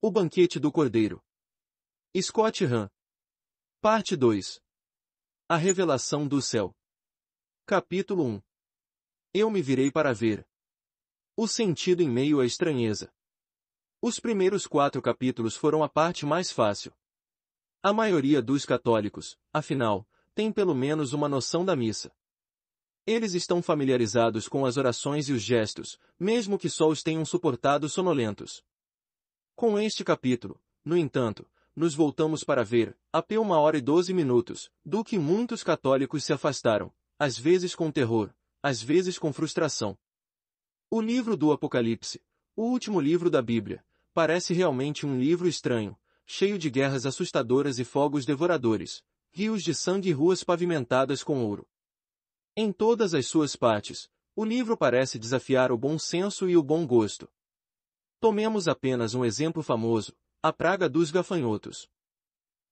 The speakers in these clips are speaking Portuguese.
O banquete do Cordeiro. Scott Hahn. Parte 2. A revelação do céu. Capítulo 1. Eu me virei para ver. O sentido em meio à estranheza. Os primeiros 4 capítulos foram a parte mais fácil. A maioria dos católicos, afinal, tem pelo menos uma noção da missa. Eles estão familiarizados com as orações e os gestos, mesmo que só os tenham suportado sonolentos. Com este capítulo, no entanto, nos voltamos para ver, até 1h12, do que muitos católicos se afastaram, às vezes com terror, às vezes com frustração. O livro do Apocalipse, o último livro da Bíblia, parece realmente um livro estranho, cheio de guerras assustadoras e fogos devoradores, rios de sangue e ruas pavimentadas com ouro. Em todas as suas partes, o livro parece desafiar o bom senso e o bom gosto. Tomemos apenas um exemplo famoso, a praga dos gafanhotos.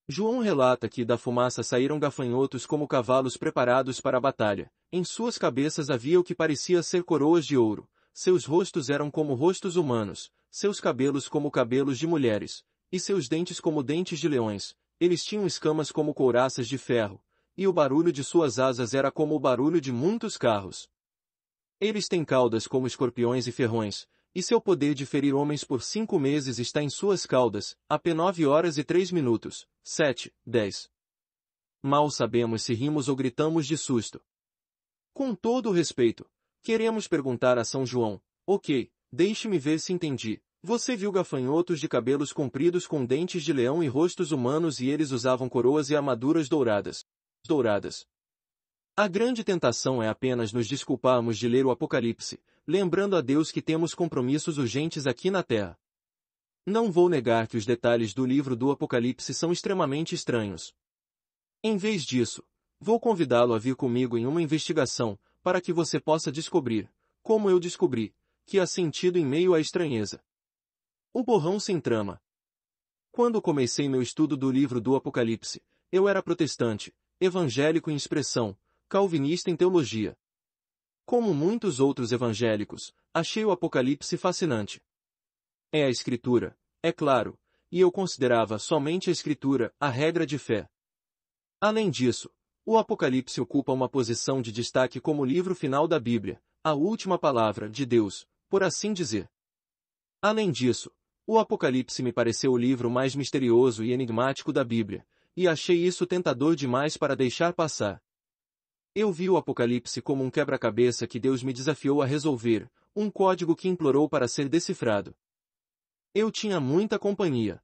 João relata que da fumaça saíram gafanhotos como cavalos preparados para a batalha, em suas cabeças havia o que parecia ser coroas de ouro, seus rostos eram como rostos humanos, seus cabelos como cabelos de mulheres, e seus dentes como dentes de leões, eles tinham escamas como couraças de ferro, e o barulho de suas asas era como o barulho de muitos carros. Eles têm caudas como escorpiões e ferrões, e seu poder de ferir homens por 5 meses está em suas caudas, AP 9h03, 7, 10. Mal sabemos se rimos ou gritamos de susto. Com todo o respeito, queremos perguntar a São João, ok, deixe-me ver se entendi. Você viu gafanhotos de cabelos compridos com dentes de leão e rostos humanos e eles usavam coroas e armaduras douradas. A grande tentação é apenas nos desculparmos de ler o Apocalipse, lembrando a Deus que temos compromissos urgentes aqui na Terra. Não vou negar que os detalhes do livro do Apocalipse são extremamente estranhos. Em vez disso, vou convidá-lo a vir comigo em uma investigação, para que você possa descobrir, como eu descobri, que há sentido em meio à estranheza. O borrão sem trama. Quando comecei meu estudo do livro do Apocalipse, eu era protestante, evangélico em expressão, calvinista em teologia. Como muitos outros evangélicos, achei o Apocalipse fascinante. É a Escritura, é claro, e eu considerava somente a Escritura a regra de fé. Além disso, o Apocalipse ocupa uma posição de destaque como livro final da Bíblia, a última palavra de Deus, por assim dizer. Além disso, o Apocalipse me pareceu o livro mais misterioso e enigmático da Bíblia, e achei isso tentador demais para deixar passar. Eu vi o Apocalipse como um quebra-cabeça que Deus me desafiou a resolver, um código que implorou para ser decifrado. Eu tinha muita companhia.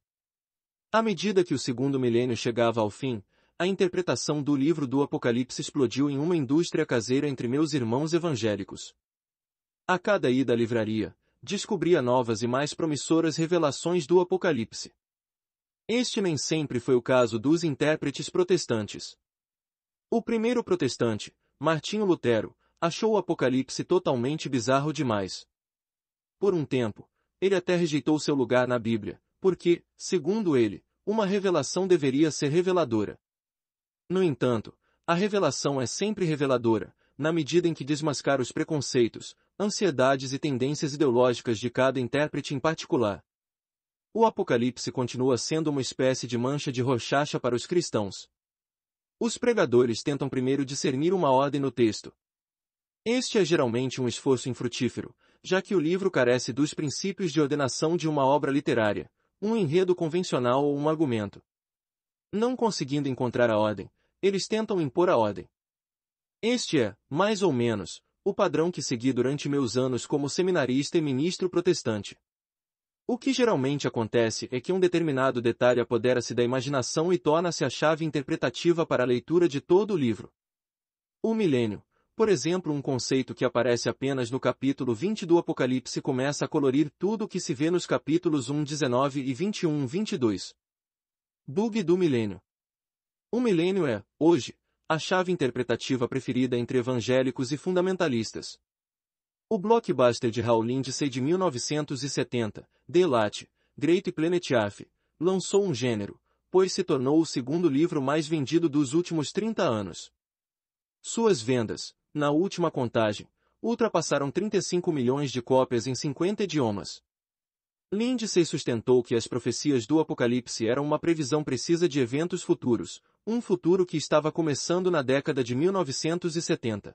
À medida que o segundo milênio chegava ao fim, a interpretação do livro do Apocalipse explodiu em uma indústria caseira entre meus irmãos evangélicos. A cada ida à livraria, descobria novas e mais promissoras revelações do Apocalipse. Este nem sempre foi o caso dos intérpretes protestantes. O primeiro protestante, Martinho Lutero, achou o Apocalipse totalmente bizarro demais. Por um tempo, ele até rejeitou seu lugar na Bíblia, porque, segundo ele, uma revelação deveria ser reveladora. No entanto, a revelação é sempre reveladora, na medida em que desmascara os preconceitos, ansiedades e tendências ideológicas de cada intérprete em particular. O Apocalipse continua sendo uma espécie de mancha de rochacha para os cristãos. Os pregadores tentam primeiro discernir uma ordem no texto. Este é geralmente um esforço infrutífero, já que o livro carece dos princípios de ordenação de uma obra literária, um enredo convencional ou um argumento. Não conseguindo encontrar a ordem, eles tentam impor a ordem. Este é, mais ou menos, o padrão que segui durante meus anos como seminarista e ministro protestante. O que geralmente acontece é que um determinado detalhe apodera-se da imaginação e torna-se a chave interpretativa para a leitura de todo o livro. O milênio, por exemplo, um conceito que aparece apenas no capítulo 20 do Apocalipse começa a colorir tudo o que se vê nos capítulos 1, 19 e 21, 22. Bug do milênio. O milênio é, hoje, a chave interpretativa preferida entre evangélicos e fundamentalistas. O blockbuster de Hal Lindsey de 1970, The Late, Great Planet Earth, lançou um gênero, pois se tornou o segundo livro mais vendido dos últimos 30 anos. Suas vendas, na última contagem, ultrapassaram 35 milhões de cópias em 50 idiomas. Lindsay sustentou que as profecias do Apocalipse eram uma previsão precisa de eventos futuros, um futuro que estava começando na década de 1970.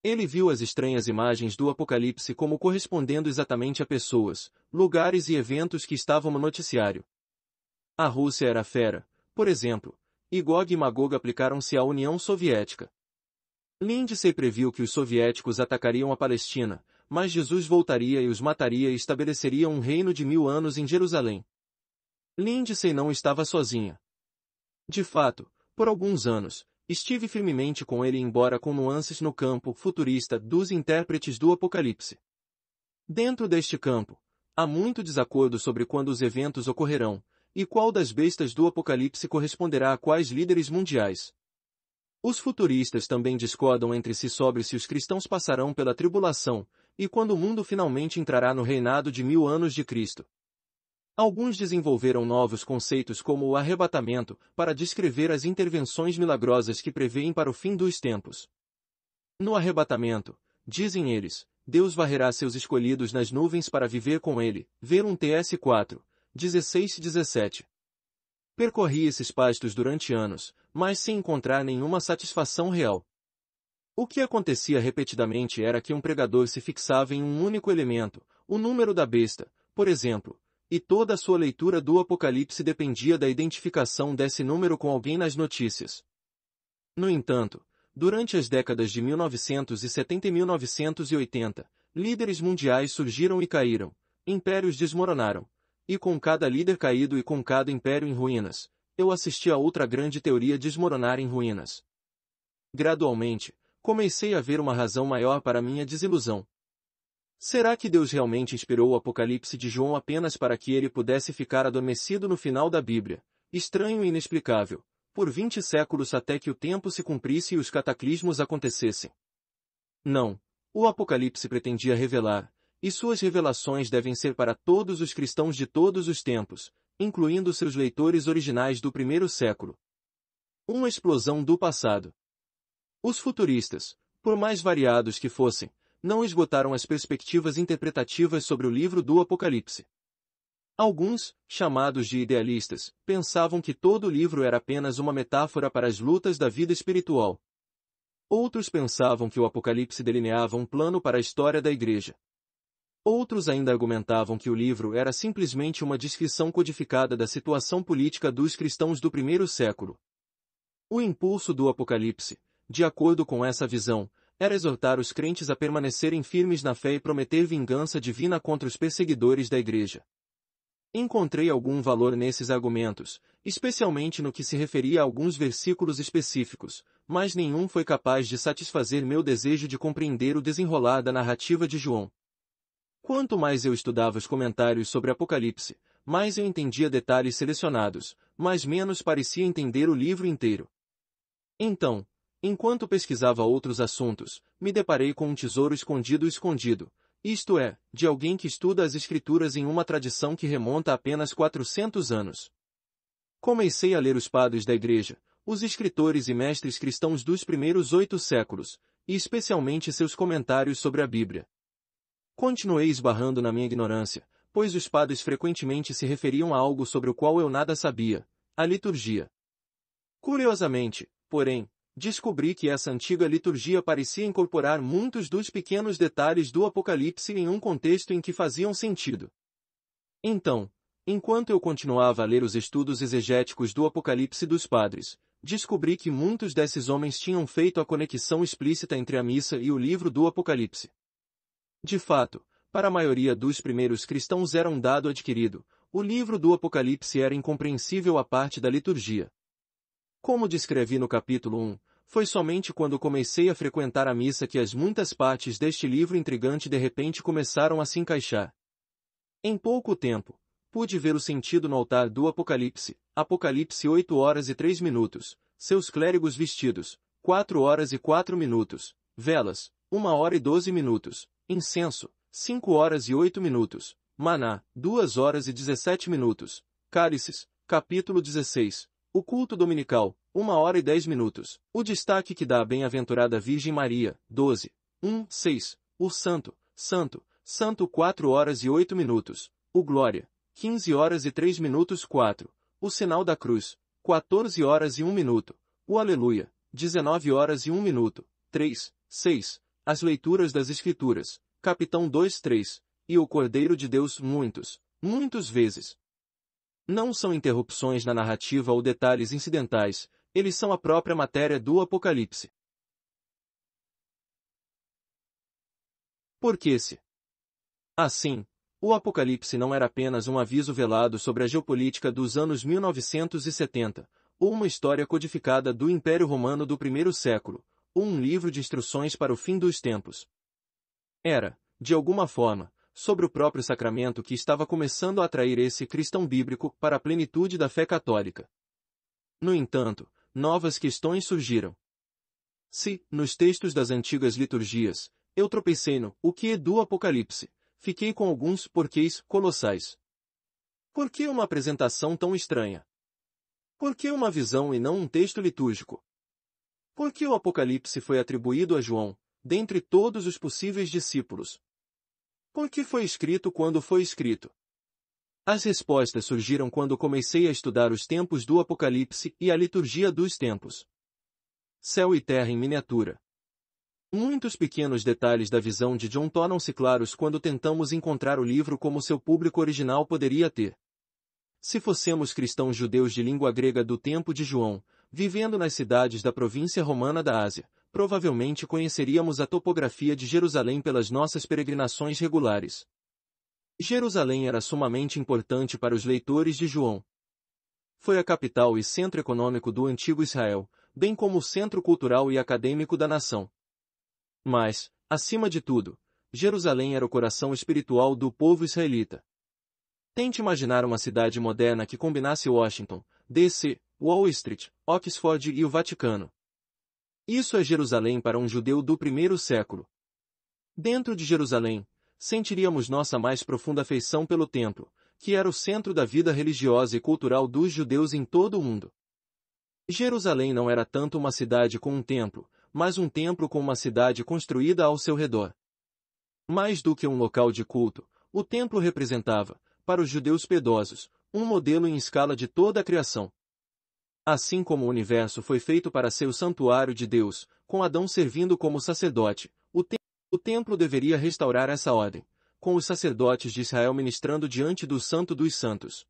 Ele viu as estranhas imagens do Apocalipse como correspondendo exatamente a pessoas, lugares e eventos que estavam no noticiário. A Rússia era fera, por exemplo, e Gog e Magog aplicaram-se à União Soviética. Lindsay previu que os soviéticos atacariam a Palestina, mas Jesus voltaria e os mataria e estabeleceria um reino de 1000 anos em Jerusalém. Lindsay não estava sozinha. De fato, por alguns anos, estive firmemente com ele embora com nuances no campo futurista dos intérpretes do Apocalipse. Dentro deste campo, há muito desacordo sobre quando os eventos ocorrerão, e qual das bestas do Apocalipse corresponderá a quais líderes mundiais. Os futuristas também discordam entre si sobre se os cristãos passarão pela tribulação, e quando o mundo finalmente entrará no reinado de 1000 anos de Cristo. Alguns desenvolveram novos conceitos como o arrebatamento, para descrever as intervenções milagrosas que prevêem para o fim dos tempos. No arrebatamento, dizem eles, Deus varrerá seus escolhidos nas nuvens para viver com ele, ver 1 TS 4, 16-17. Percorri esses pastos durante anos, mas sem encontrar nenhuma satisfação real. O que acontecia repetidamente era que um pregador se fixava em um único elemento, o número da besta, por exemplo, e toda a sua leitura do Apocalipse dependia da identificação desse número com alguém nas notícias. No entanto, durante as décadas de 1970 e 1980, líderes mundiais surgiram e caíram, impérios desmoronaram, e com cada líder caído e com cada império em ruínas, eu assisti a outra grande teoria desmoronar em ruínas. Gradualmente, comecei a ver uma razão maior para minha desilusão. Será que Deus realmente inspirou o Apocalipse de João apenas para que ele pudesse ficar adormecido no final da Bíblia, estranho e inexplicável, por 20 séculos até que o tempo se cumprisse e os cataclismos acontecessem? Não, o Apocalipse pretendia revelar, e suas revelações devem ser para todos os cristãos de todos os tempos, incluindo seus leitores originais do primeiro século. Uma explosão do passado. Os futuristas, por mais variados que fossem, não esgotaram as perspectivas interpretativas sobre o livro do Apocalipse. Alguns, chamados de idealistas, pensavam que todo o livro era apenas uma metáfora para as lutas da vida espiritual. Outros pensavam que o Apocalipse delineava um plano para a história da Igreja. Outros ainda argumentavam que o livro era simplesmente uma descrição codificada da situação política dos cristãos do primeiro século. O impulso do Apocalipse, de acordo com essa visão, era exortar os crentes a permanecerem firmes na fé e prometer vingança divina contra os perseguidores da Igreja. Encontrei algum valor nesses argumentos, especialmente no que se referia a alguns versículos específicos, mas nenhum foi capaz de satisfazer meu desejo de compreender o desenrolar da narrativa de João. Quanto mais eu estudava os comentários sobre Apocalipse, mais eu entendia detalhes selecionados, mas menos parecia entender o livro inteiro. Então, enquanto pesquisava outros assuntos, me deparei com um tesouro escondido, isto é, de alguém que estuda as Escrituras em uma tradição que remonta a apenas 400 anos. Comecei a ler os padres da Igreja, os escritores e mestres cristãos dos primeiros 8 séculos, e especialmente seus comentários sobre a Bíblia. Continuei esbarrando na minha ignorância, pois os padres frequentemente se referiam a algo sobre o qual eu nada sabia, a liturgia. Curiosamente, porém, descobri que essa antiga liturgia parecia incorporar muitos dos pequenos detalhes do Apocalipse em um contexto em que faziam sentido. Então, enquanto eu continuava a ler os estudos exegéticos do Apocalipse dos padres, descobri que muitos desses homens tinham feito a conexão explícita entre a missa e o livro do Apocalipse. De fato, para a maioria dos primeiros cristãos era um dado adquirido, o livro do Apocalipse era incompreensível à parte da liturgia. Como descrevi no capítulo 1, foi somente quando comecei a frequentar a missa que as muitas partes deste livro intrigante de repente começaram a se encaixar. Em pouco tempo, pude ver o sentido no altar do Apocalipse, Apocalipse 8 horas e 3 minutos, seus clérigos vestidos, 4 horas e 4 minutos, velas, 1 hora e 12 minutos, incenso, 5 horas e 8 minutos, maná, 2 horas e 17 minutos, cálices, capítulo 16, o culto dominical, 1 hora e 10 minutos, o destaque que dá a bem-aventurada Virgem Maria, 12, 1, 6, o santo, 4 horas e 8 minutos, o Glória, 15 horas e 3 minutos 4, o Sinal da Cruz, 14 horas e 1 minuto, o Aleluia, 19 horas e 1 minuto, 3, 6, as leituras das Escrituras, Capitão 2 3, e o Cordeiro de Deus muitas vezes. Não são interrupções na narrativa ou detalhes incidentais, eles são a própria matéria do Apocalipse. Porque-se. Assim, o Apocalipse não era apenas um aviso velado sobre a geopolítica dos anos 1970, ou uma história codificada do Império Romano do primeiro século, ou um livro de instruções para o fim dos tempos. Era, de alguma forma, sobre o próprio sacramento que estava começando a atrair esse cristão bíblico para a plenitude da fé católica. No entanto, novas questões surgiram. Se, nos textos das antigas liturgias, eu tropecei no o que do Apocalipse, fiquei com alguns porquês colossais. Por que uma apresentação tão estranha? Por que uma visão e não um texto litúrgico? Por que o Apocalipse foi atribuído a João, dentre todos os possíveis discípulos? Por que foi escrito quando foi escrito? As respostas surgiram quando comecei a estudar os tempos do Apocalipse e a liturgia dos tempos. Céu e terra em miniatura. Muitos pequenos detalhes da visão de John tornam-se claros quando tentamos encontrar o livro como seu público original poderia ter. Se fossemos cristãos judeus de língua grega do tempo de João, vivendo nas cidades da província romana da Ásia, provavelmente conheceríamos a topografia de Jerusalém pelas nossas peregrinações regulares. Jerusalém era sumamente importante para os leitores de João. Foi a capital e centro econômico do antigo Israel, bem como o centro cultural e acadêmico da nação. Mas, acima de tudo, Jerusalém era o coração espiritual do povo israelita. Tente imaginar uma cidade moderna que combinasse Washington, D.C., Wall Street, Oxford e o Vaticano. Isso é Jerusalém para um judeu do primeiro século. Dentro de Jerusalém, sentiríamos nossa mais profunda afeição pelo templo, que era o centro da vida religiosa e cultural dos judeus em todo o mundo. Jerusalém não era tanto uma cidade com um templo, mas um templo com uma cidade construída ao seu redor. Mais do que um local de culto, o templo representava, para os judeus piedosos, um modelo em escala de toda a criação. Assim como o universo foi feito para ser o santuário de Deus, com Adão servindo como sacerdote, o templo deveria restaurar essa ordem, com os sacerdotes de Israel ministrando diante do Santo dos Santos.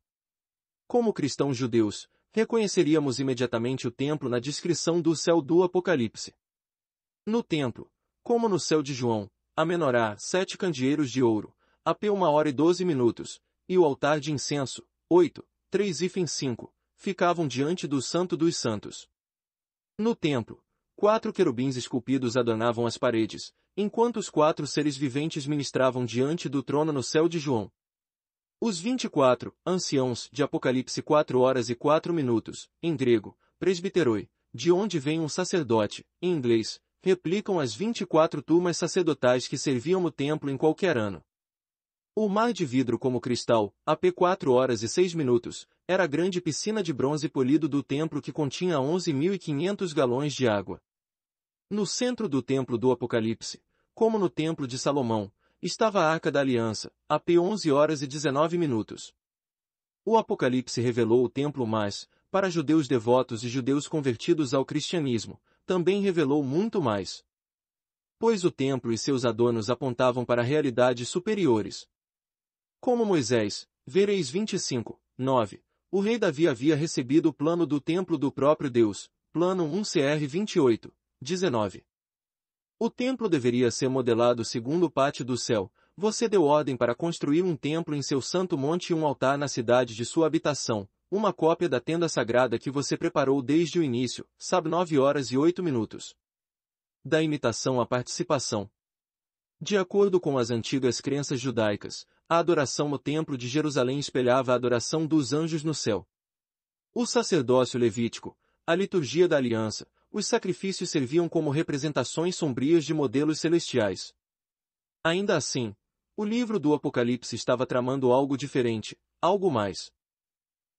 Como cristãos judeus, reconheceríamos imediatamente o templo na descrição do céu do Apocalipse. No templo, como no céu de João, a menorá, 7 candeeiros de ouro, AP 1 hora e 12 minutos, e o altar de incenso, 8, 3,5, ficavam diante do Santo dos Santos. No templo, 4 querubins esculpidos adornavam as paredes, enquanto os 4 seres viventes ministravam diante do trono no céu de João. Os 24 anciãos de Apocalipse 4 horas e 4 minutos, em grego, presbiteroi, de onde vem um sacerdote, em inglês, replicam as 24 turmas sacerdotais que serviam no templo em qualquer ano. O mar de vidro como cristal, AP 4 horas e 6 minutos, era a grande piscina de bronze polido do templo que continha 11.500 galões de água. No centro do templo do Apocalipse, como no templo de Salomão, estava a Arca da Aliança, AP 11 horas e 19 minutos. O Apocalipse revelou o templo, mas, para judeus devotos e judeus convertidos ao cristianismo, também revelou muito mais. Pois o templo e seus adornos apontavam para realidades superiores. Como Moisés, vereis 25, 9, o rei Davi havia recebido o plano do templo do próprio Deus, plano 1 CR 28, 19. O templo deveria ser modelado segundo o pátio do céu. Você deu ordem para construir um templo em seu santo monte e um altar na cidade de sua habitação, uma cópia da tenda sagrada que você preparou desde o início, sabe 9 horas e 8 minutos. Da imitação à participação. De acordo com as antigas crenças judaicas, a adoração no templo de Jerusalém espelhava a adoração dos anjos no céu. O sacerdócio levítico, a liturgia da aliança, os sacrifícios serviam como representações sombrias de modelos celestiais. Ainda assim, o livro do Apocalipse estava tramando algo diferente, algo mais.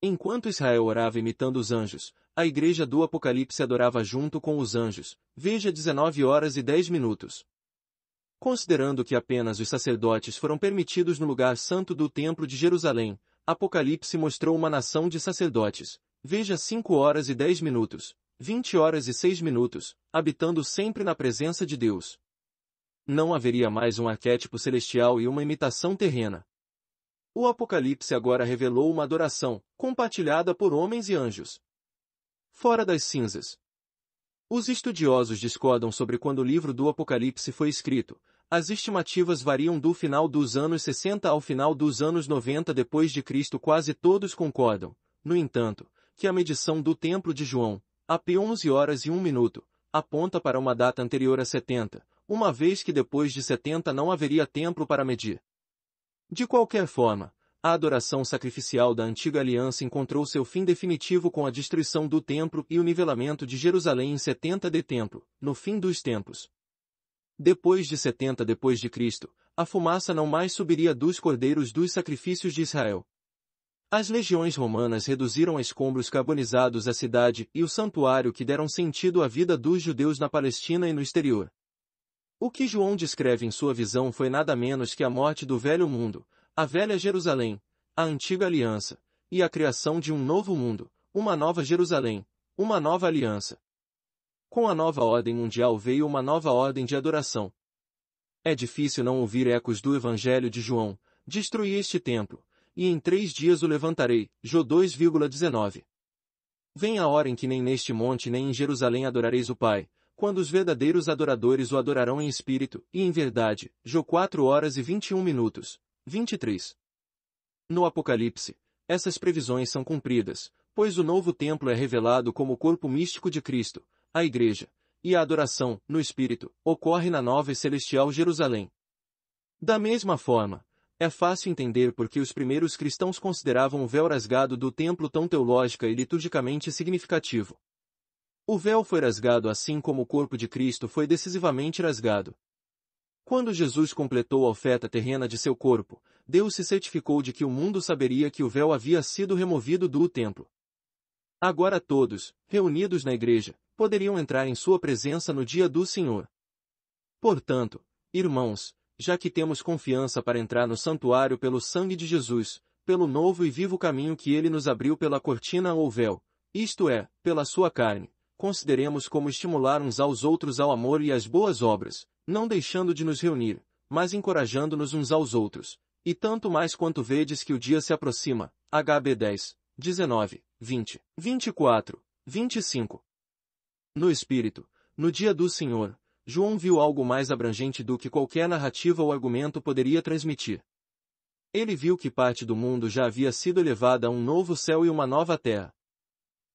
Enquanto Israel orava imitando os anjos, a igreja do Apocalipse adorava junto com os anjos. Veja 19 horas e 10 minutos. Considerando que apenas os sacerdotes foram permitidos no lugar santo do Templo de Jerusalém, Apocalipse mostrou uma nação de sacerdotes, veja 5 horas e 10 minutos, 20 horas e 6 minutos, habitando sempre na presença de Deus. Não haveria mais um arquétipo celestial e uma imitação terrena. O Apocalipse agora revelou uma adoração, compartilhada por homens e anjos. Fora das cinzas. Os estudiosos discordam sobre quando o livro do Apocalipse foi escrito. As estimativas variam do final dos anos 60 ao final dos anos 90 depois de Cristo. Quase todos concordam, no entanto, que a medição do Templo de João, AP 11 horas e 1 minuto, aponta para uma data anterior a 70, uma vez que depois de 70 não haveria templo para medir. De qualquer forma, a adoração sacrificial da antiga aliança encontrou seu fim definitivo com a destruição do templo e o nivelamento de Jerusalém em 70 d. Templo, no fim dos tempos. Depois de 70 depois de Cristo, a fumaça não mais subiria dos cordeiros dos sacrifícios de Israel. As legiões romanas reduziram a escombros carbonizados a cidade e o santuário que deram sentido à vida dos judeus na Palestina e no exterior. O que João descreve em sua visão foi nada menos que a morte do velho mundo, a velha Jerusalém, a antiga aliança, e a criação de um novo mundo, uma nova Jerusalém, uma nova aliança. Com a nova ordem mundial veio uma nova ordem de adoração. É difícil não ouvir ecos do Evangelho de João: destruí este templo, e em 3 dias o levantarei. Jó 2,19. Vem a hora em que nem neste monte nem em Jerusalém adorareis o Pai, quando os verdadeiros adoradores o adorarão em espírito e em verdade. Jó 4 horas e 21 minutos, 23. No Apocalipse, essas previsões são cumpridas, pois o novo templo é revelado como o corpo místico de Cristo, a Igreja, e a adoração, no Espírito, ocorre na nova e celestial Jerusalém. Da mesma forma, é fácil entender por que os primeiros cristãos consideravam o véu rasgado do templo tão teológica e liturgicamente significativo. O véu foi rasgado assim como o corpo de Cristo foi decisivamente rasgado. Quando Jesus completou a oferta terrena de seu corpo, Deus se certificou de que o mundo saberia que o véu havia sido removido do templo. Agora todos, reunidos na igreja, poderiam entrar em sua presença no dia do Senhor. Portanto, irmãos, já que temos confiança para entrar no santuário pelo sangue de Jesus, pelo novo e vivo caminho que ele nos abriu pela cortina ou véu, isto é, pela sua carne, consideremos como estimular uns aos outros ao amor e às boas obras, não deixando de nos reunir, mas encorajando-nos uns aos outros, e tanto mais quanto vedes que o dia se aproxima. HB 10, 19, 20, 24, 25. No Espírito, no dia do Senhor, João viu algo mais abrangente do que qualquer narrativa ou argumento poderia transmitir. Ele viu que parte do mundo já havia sido elevada a um novo céu e uma nova terra.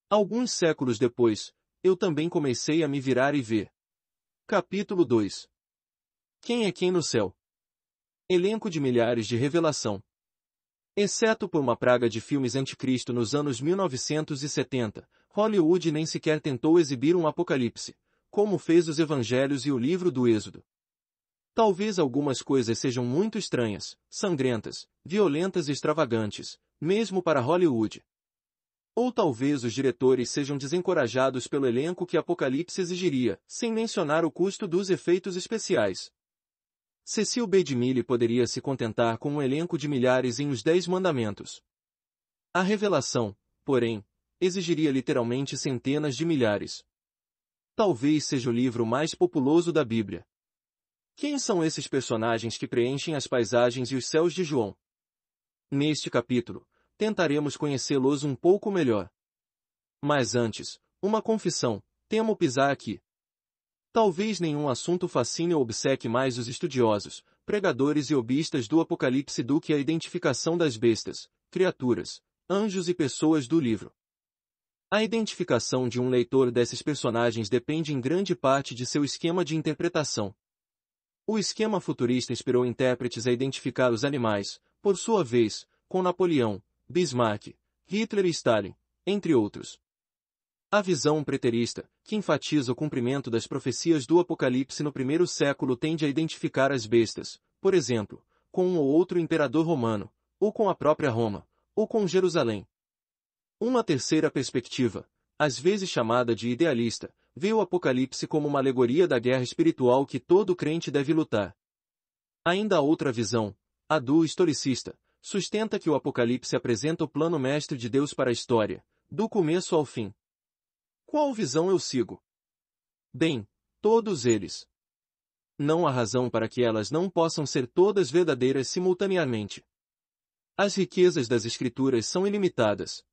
Alguns séculos depois, eu também comecei a me virar e ver. Capítulo 2. Quem é quem no céu? Elenco de milhares de revelação. Exceto por uma praga de filmes anticristo nos anos 1970, Hollywood nem sequer tentou exibir um apocalipse, como fez os evangelhos e o livro do Êxodo. Talvez algumas coisas sejam muito estranhas, sangrentas, violentas e extravagantes, mesmo para Hollywood. Ou talvez os diretores sejam desencorajados pelo elenco que Apocalipse exigiria, sem mencionar o custo dos efeitos especiais. Cecil B. DeMille poderia se contentar com um elenco de milhares em Os 10 Mandamentos. A revelação, porém, exigiria literalmente centenas de milhares. Talvez seja o livro mais populoso da Bíblia. Quem são esses personagens que preenchem as paisagens e os céus de João? Neste capítulo, tentaremos conhecê-los um pouco melhor. Mas antes, uma confissão: temo pisar aqui. Talvez nenhum assunto fascine ou obceque mais os estudiosos, pregadores e hobbyistas do Apocalipse do que a identificação das bestas, criaturas, anjos e pessoas do livro. A identificação de um leitor desses personagens depende em grande parte de seu esquema de interpretação. O esquema futurista inspirou intérpretes a identificar os animais, por sua vez, com Napoleão, Bismarck, Hitler e Stalin, entre outros. A visão preterista, que enfatiza o cumprimento das profecias do Apocalipse no primeiro século, tende a identificar as bestas, por exemplo, com um ou outro imperador romano, ou com a própria Roma, ou com Jerusalém. Uma terceira perspectiva, às vezes chamada de idealista, vê o Apocalipse como uma alegoria da guerra espiritual que todo crente deve lutar. Ainda há outra visão, a do historicista, sustenta que o Apocalipse apresenta o plano mestre de Deus para a história, do começo ao fim. Qual visão eu sigo? Bem, todos eles. Não há razão para que elas não possam ser todas verdadeiras simultaneamente. As riquezas das Escrituras são ilimitadas.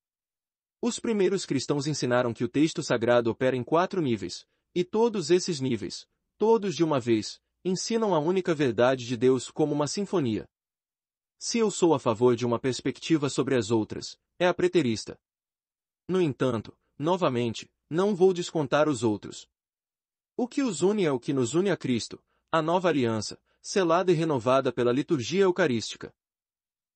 Os primeiros cristãos ensinaram que o texto sagrado opera em 4 níveis, e todos esses níveis, todos de uma vez, ensinam a única verdade de Deus como uma sinfonia. Se eu sou a favor de uma perspectiva sobre as outras, é a preterista. No entanto, novamente, não vou descontar os outros. O que os une é o que nos une a Cristo, a nova aliança, selada e renovada pela liturgia eucarística.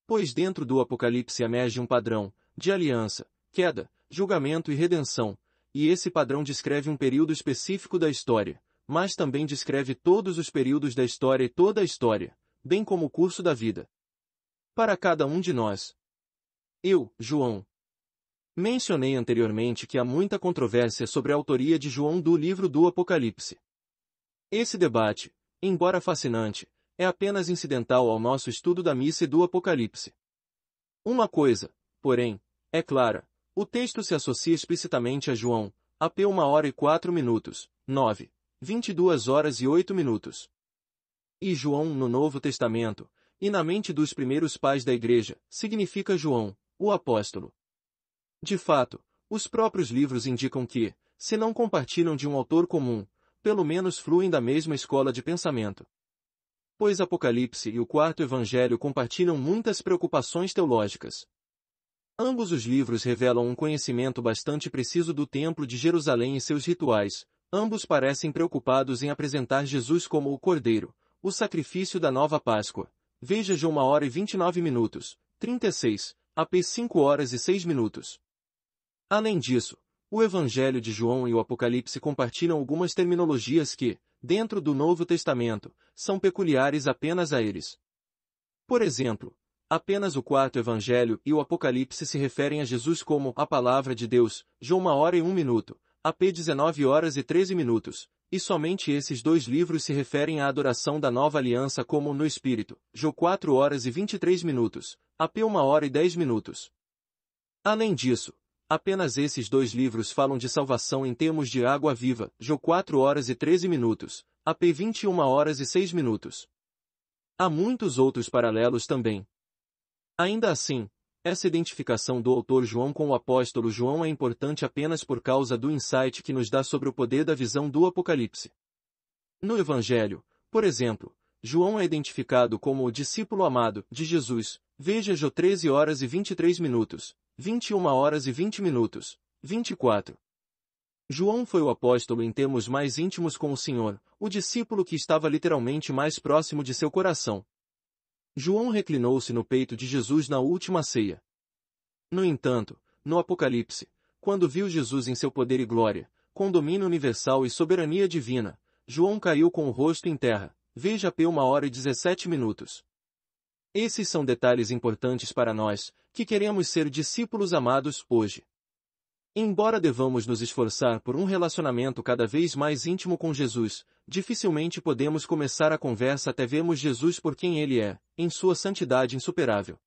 Pois dentro do Apocalipse emerge um padrão, de aliança, queda, julgamento e redenção, e esse padrão descreve um período específico da história, mas também descreve todos os períodos da história e toda a história, bem como o curso da vida. Para cada um de nós. Eu, João. Mencionei anteriormente que há muita controvérsia sobre a autoria de João do livro do Apocalipse. Esse debate, embora fascinante, é apenas incidental ao nosso estudo da missa e do Apocalipse. Uma coisa, porém, é clara, o texto se associa explicitamente a João, AP 1h04, 9, 22h08. E João no Novo Testamento, e na mente dos primeiros pais da Igreja, significa João, o apóstolo. De fato, os próprios livros indicam que, se não compartilham de um autor comum, pelo menos fluem da mesma escola de pensamento. Pois Apocalipse e o quarto Evangelho compartilham muitas preocupações teológicas. Ambos os livros revelam um conhecimento bastante preciso do Templo de Jerusalém e seus rituais, ambos parecem preocupados em apresentar Jesus como o Cordeiro, o sacrifício da nova Páscoa. Veja João 1h29, 36, AP 5h06. Além disso, o Evangelho de João e o Apocalipse compartilham algumas terminologias que, dentro do Novo Testamento, são peculiares apenas a eles. Por exemplo, apenas o quarto Evangelho e o Apocalipse se referem a Jesus como a Palavra de Deus, João 1h01, AP 19h13, e somente esses dois livros se referem à adoração da nova aliança como no Espírito, João 4h23, AP 1h10. Além disso, apenas esses dois livros falam de salvação em termos de água viva, João 4h13, AP 21h06. Há muitos outros paralelos também. Ainda assim, essa identificação do autor João com o apóstolo João é importante apenas por causa do insight que nos dá sobre o poder da visão do Apocalipse. No Evangelho, por exemplo, João é identificado como o discípulo amado de Jesus, veja João 13h23, 21h20, 24. João foi o apóstolo em termos mais íntimos com o Senhor, o discípulo que estava literalmente mais próximo de seu coração. João reclinou-se no peito de Jesus na última ceia. No entanto, no Apocalipse, quando viu Jesus em seu poder e glória, com domínio universal e soberania divina, João caiu com o rosto em terra, veja P 1h17. Esses são detalhes importantes para nós, que queremos ser discípulos amados hoje. Embora devamos nos esforçar por um relacionamento cada vez mais íntimo com Jesus, dificilmente podemos começar a conversa até vermos Jesus por quem ele é, em sua santidade insuperável.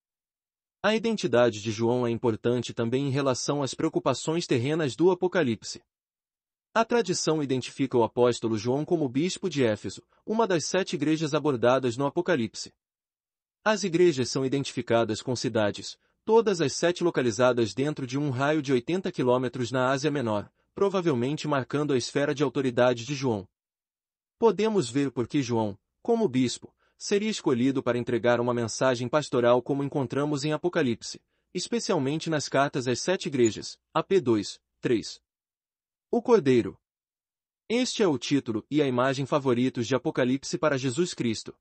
A identidade de João é importante também em relação às preocupações terrenas do Apocalipse. A tradição identifica o apóstolo João como bispo de Éfeso, uma das 7 igrejas abordadas no Apocalipse. As igrejas são identificadas com cidades, todas as 7 localizadas dentro de um raio de 80 quilômetros na Ásia Menor, provavelmente marcando a esfera de autoridade de João. Podemos ver por que João, como bispo, seria escolhido para entregar uma mensagem pastoral como encontramos em Apocalipse, especialmente nas cartas às 7 igrejas, AP 2, 3. O Cordeiro. Este é o título e a imagem favoritos de Apocalipse para Jesus Cristo.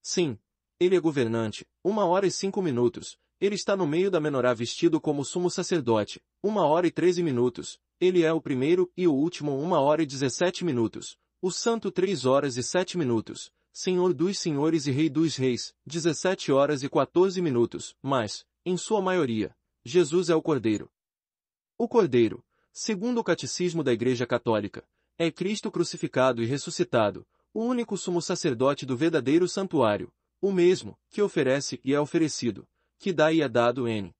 Sim, ele é governante, 1h05, ele está no meio da menorá vestido como sumo sacerdote, 1h13, ele é o primeiro e o último 1h17, o santo 3h07, Senhor dos senhores e Rei dos reis, 17h14, mas, em sua maioria, Jesus é o Cordeiro. O Cordeiro, segundo o Catecismo da Igreja Católica, é Cristo crucificado e ressuscitado, o único sumo sacerdote do verdadeiro santuário, o mesmo, que oferece e é oferecido, que dá e é dado n.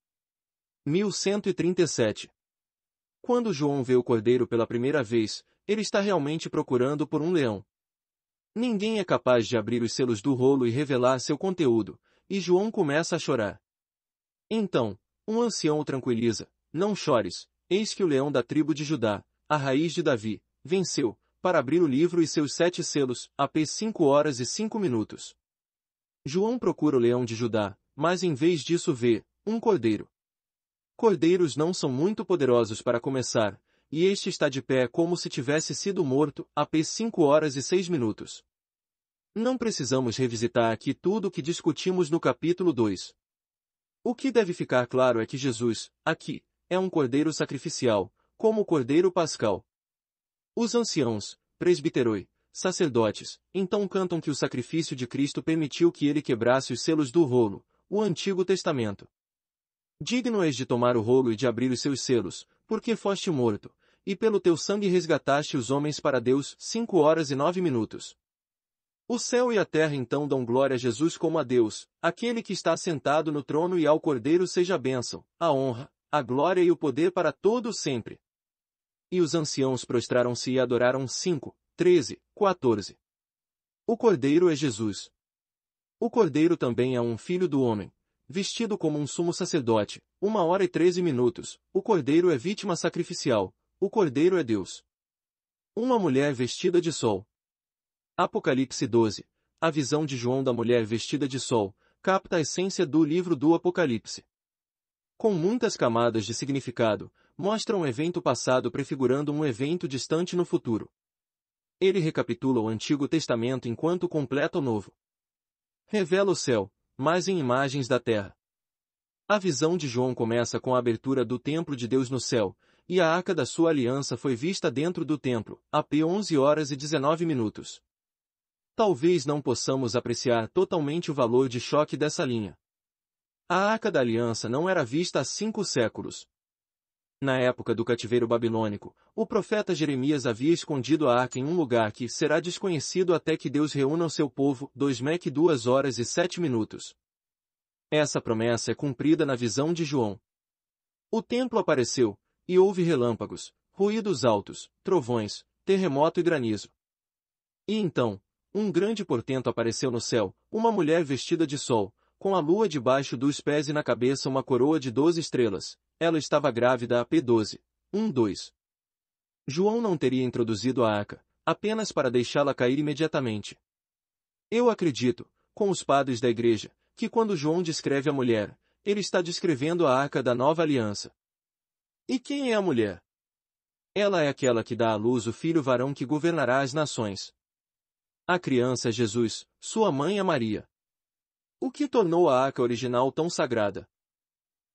1137. Quando João vê o cordeiro pela primeira vez, ele está realmente procurando por um leão. Ninguém é capaz de abrir os selos do rolo e revelar seu conteúdo, e João começa a chorar. Então, um ancião o tranquiliza: não chores, eis que o leão da tribo de Judá, a raiz de Davi, venceu, para abrir o livro e seus 7 selos, AP 5 horas e 5 minutos. João procura o leão de Judá, mas em vez disso vê um cordeiro. Cordeiros não são muito poderosos para começar, e este está de pé como se tivesse sido morto, AP 5 horas e 6 minutos. Não precisamos revisitar aqui tudo o que discutimos no capítulo 2. O que deve ficar claro é que Jesus, aqui, é um cordeiro sacrificial, como o cordeiro pascal. Os anciãos, presbiteroi, sacerdotes, então cantam que o sacrifício de Cristo permitiu que ele quebrasse os selos do rolo, o Antigo Testamento. Digno és de tomar o rolo e de abrir os seus selos, porque foste morto, e pelo teu sangue resgataste os homens para Deus. 5 horas e 9 minutos. O céu e a terra então dão glória a Jesus como a Deus, aquele que está assentado no trono, e ao Cordeiro seja a bênção, a honra, a glória e o poder para todo o sempre. E os anciãos prostraram-se e adoraram. 5, 13, 14. O Cordeiro é Jesus. O Cordeiro também é um filho do homem, vestido como um sumo sacerdote. 1 hora e 13 minutos. O Cordeiro é vítima sacrificial. O Cordeiro é Deus. Uma mulher vestida de sol. Apocalipse 12. A visão de João da mulher vestida de sol capta a essência do livro do Apocalipse. Com muitas camadas de significado, mostra um evento passado prefigurando um evento distante no futuro. Ele recapitula o Antigo Testamento enquanto completa o Novo. Revela o céu, mas em imagens da terra. A visão de João começa com a abertura do templo de Deus no céu, e a arca da sua aliança foi vista dentro do templo, AP 11 horas e 19 minutos. Talvez não possamos apreciar totalmente o valor de choque dessa linha. A arca da aliança não era vista há 5 séculos. Na época do cativeiro babilônico, o profeta Jeremias havia escondido a arca em um lugar que será desconhecido até que Deus reúna o seu povo. 2 Mec 2 horas e 7 minutos. Essa promessa é cumprida na visão de João. O templo apareceu, e houve relâmpagos, ruídos altos, trovões, terremoto e granizo. E então, um grande portento apareceu no céu, uma mulher vestida de sol, com a lua debaixo dos pés e na cabeça uma coroa de 12 estrelas. Ela estava grávida. AP 12, 1-2. João não teria introduzido a arca, apenas para deixá-la cair imediatamente. Eu acredito, com os padres da igreja, que quando João descreve a mulher, ele está descrevendo a arca da nova aliança. E quem é a mulher? Ela é aquela que dá à luz o filho varão que governará as nações. A criança é Jesus, sua mãe é Maria. O que tornou a arca original tão sagrada?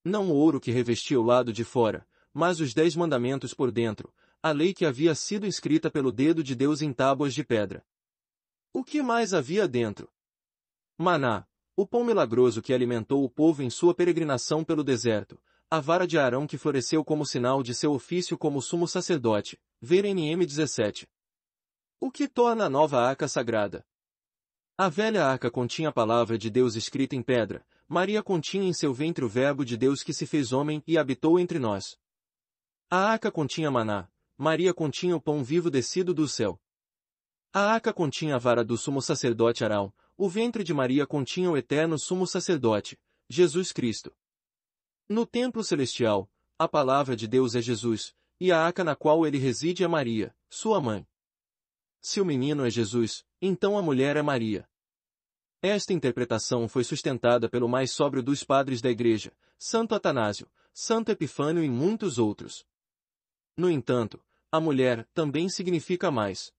Não o ouro que revestia o lado de fora, mas os 10 mandamentos por dentro, a lei que havia sido escrita pelo dedo de Deus em tábuas de pedra. O que mais havia dentro? Maná, o pão milagroso que alimentou o povo em sua peregrinação pelo deserto, a vara de Arão que floresceu como sinal de seu ofício como sumo sacerdote, ver NM 17. O que torna a nova arca sagrada? A velha arca continha a palavra de Deus escrita em pedra, Maria continha em seu ventre o verbo de Deus que se fez homem e habitou entre nós. A arca continha maná, Maria continha o pão vivo descido do céu. A arca continha a vara do sumo sacerdote Arão, o ventre de Maria continha o eterno sumo sacerdote, Jesus Cristo. No templo celestial, a palavra de Deus é Jesus, e a arca na qual ele reside é Maria, sua mãe. Se o menino é Jesus, então a mulher é Maria. Esta interpretação foi sustentada pelo mais sóbrio dos padres da Igreja, Santo Atanásio, Santo Epifânio e muitos outros. No entanto, a mulher também significa mais.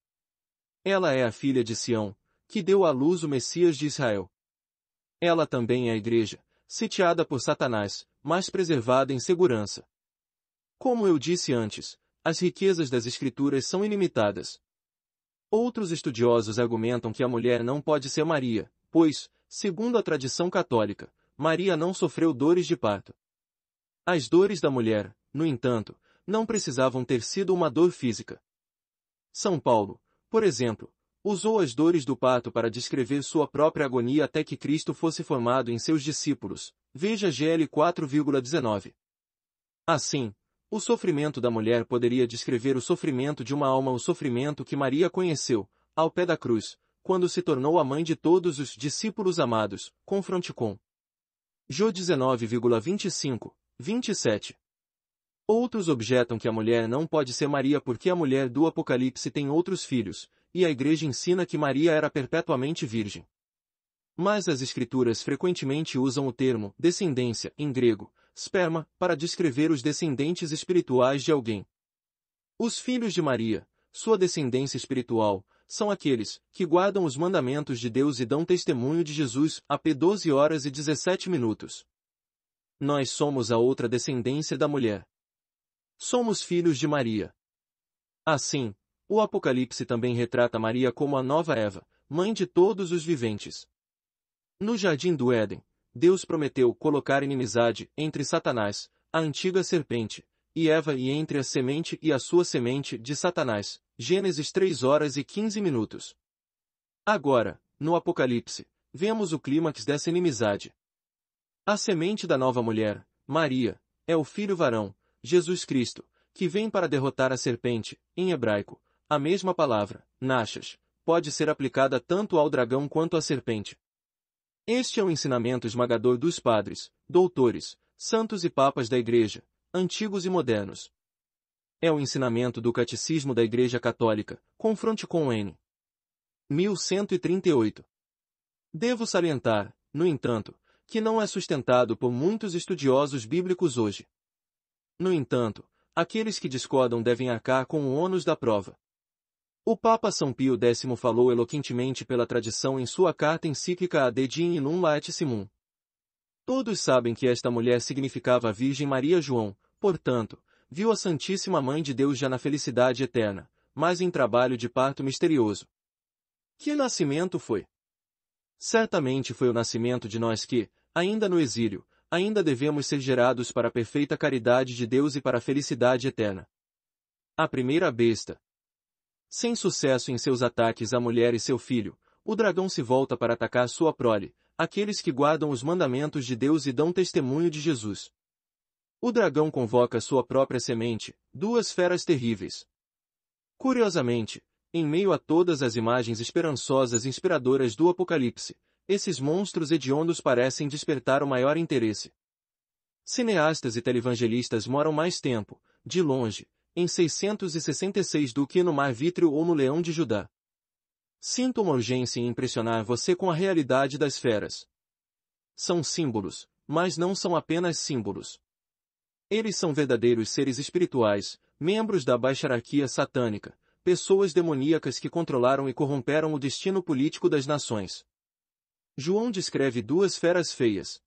Ela é a filha de Sião, que deu à luz o Messias de Israel. Ela também é a Igreja, sitiada por Satanás, mas preservada em segurança. Como eu disse antes, as riquezas das Escrituras são ilimitadas. Outros estudiosos argumentam que a mulher não pode ser Maria, pois, segundo a tradição católica, Maria não sofreu dores de parto. As dores da mulher, no entanto, não precisavam ter sido uma dor física. São Paulo, por exemplo, Usou as dores do parto para descrever sua própria agonia até que Cristo fosse formado em seus discípulos. Veja GL 4,19. Assim, o sofrimento da mulher poderia descrever o sofrimento de uma alma, o sofrimento que Maria conheceu, ao pé da cruz, quando se tornou a mãe de todos os discípulos amados. Confronte com Jó 19,25, 27. Outros objetam que a mulher não pode ser Maria porque a mulher do Apocalipse tem outros filhos, e a Igreja ensina que Maria era perpetuamente virgem. Mas as Escrituras frequentemente usam o termo descendência, em grego, sperma, para descrever os descendentes espirituais de alguém. Os filhos de Maria, sua descendência espiritual, são aqueles que guardam os mandamentos de Deus e dão testemunho de Jesus, AP 12 horas e 17 minutos. Nós somos a outra descendência da mulher. Somos filhos de Maria. Assim, o Apocalipse também retrata Maria como a nova Eva, mãe de todos os viventes. No Jardim do Éden, Deus prometeu colocar inimizade entre Satanás, a antiga serpente, e Eva e entre a semente e a sua semente de Satanás. Gênesis 3 horas e 15 minutos. Agora, no Apocalipse, vemos o clímax dessa inimizade. A semente da nova mulher, Maria, é o filho varão, Jesus Cristo, que vem para derrotar a serpente. Em hebraico, a mesma palavra, Nachash, pode ser aplicada tanto ao dragão quanto à serpente. Este é o ensinamento esmagador dos padres, doutores, santos e papas da Igreja, antigos e modernos. É o ensinamento do Catecismo da Igreja Católica. Confronte com N. 1138. Devo salientar, no entanto, que não é sustentado por muitos estudiosos bíblicos hoje. No entanto, aqueles que discordam devem arcar com o ônus da prova. O Papa São Pio X falou eloquentemente pela tradição em sua carta encíclica Ad Dignum Laetissimum. Todos sabem que esta mulher significava a Virgem Maria João, portanto, viu a Santíssima Mãe de Deus já na felicidade eterna, mas em trabalho de parto misterioso. Que nascimento foi? Certamente foi o nascimento de nós que, ainda no exílio, ainda devemos ser gerados para a perfeita caridade de Deus e para a felicidade eterna. A primeira besta. Sem sucesso em seus ataques à mulher e seu filho, o dragão se volta para atacar sua prole, aqueles que guardam os mandamentos de Deus e dão testemunho de Jesus. O dragão convoca sua própria semente, duas feras terríveis. Curiosamente, em meio a todas as imagens esperançosas e inspiradoras do Apocalipse, esses monstros hediondos parecem despertar o maior interesse. Cineastas e televangelistas moram mais tempo, de longe, em 666 do que no Mar Vítreo ou no Leão de Judá. Sinto uma urgência em impressionar você com a realidade das feras. São símbolos, mas não são apenas símbolos. Eles são verdadeiros seres espirituais, membros da baixarquia satânica, pessoas demoníacas que controlaram e corromperam o destino político das nações. João descreve duas feras feias.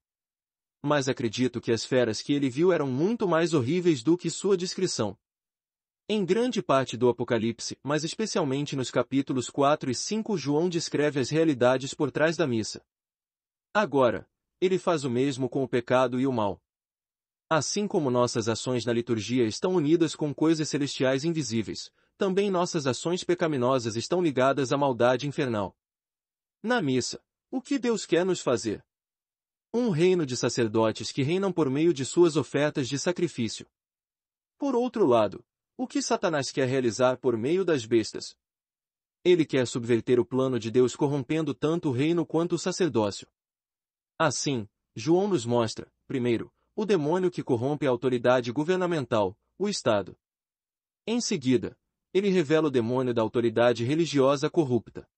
Mas acredito que as feras que ele viu eram muito mais horríveis do que sua descrição. Em grande parte do Apocalipse, mas especialmente nos capítulos 4 e 5, João descreve as realidades por trás da missa. Agora, ele faz o mesmo com o pecado e o mal. Assim como nossas ações na liturgia estão unidas com coisas celestiais invisíveis, também nossas ações pecaminosas estão ligadas à maldade infernal. Na missa, o que Deus quer nos fazer? Um reino de sacerdotes que reinam por meio de suas ofertas de sacrifício. Por outro lado, o que Satanás quer realizar por meio das bestas? Ele quer subverter o plano de Deus corrompendo tanto o reino quanto o sacerdócio. Assim, João nos mostra, primeiro, o demônio que corrompe a autoridade governamental, o Estado. Em seguida, ele revela o demônio da autoridade religiosa corrupta.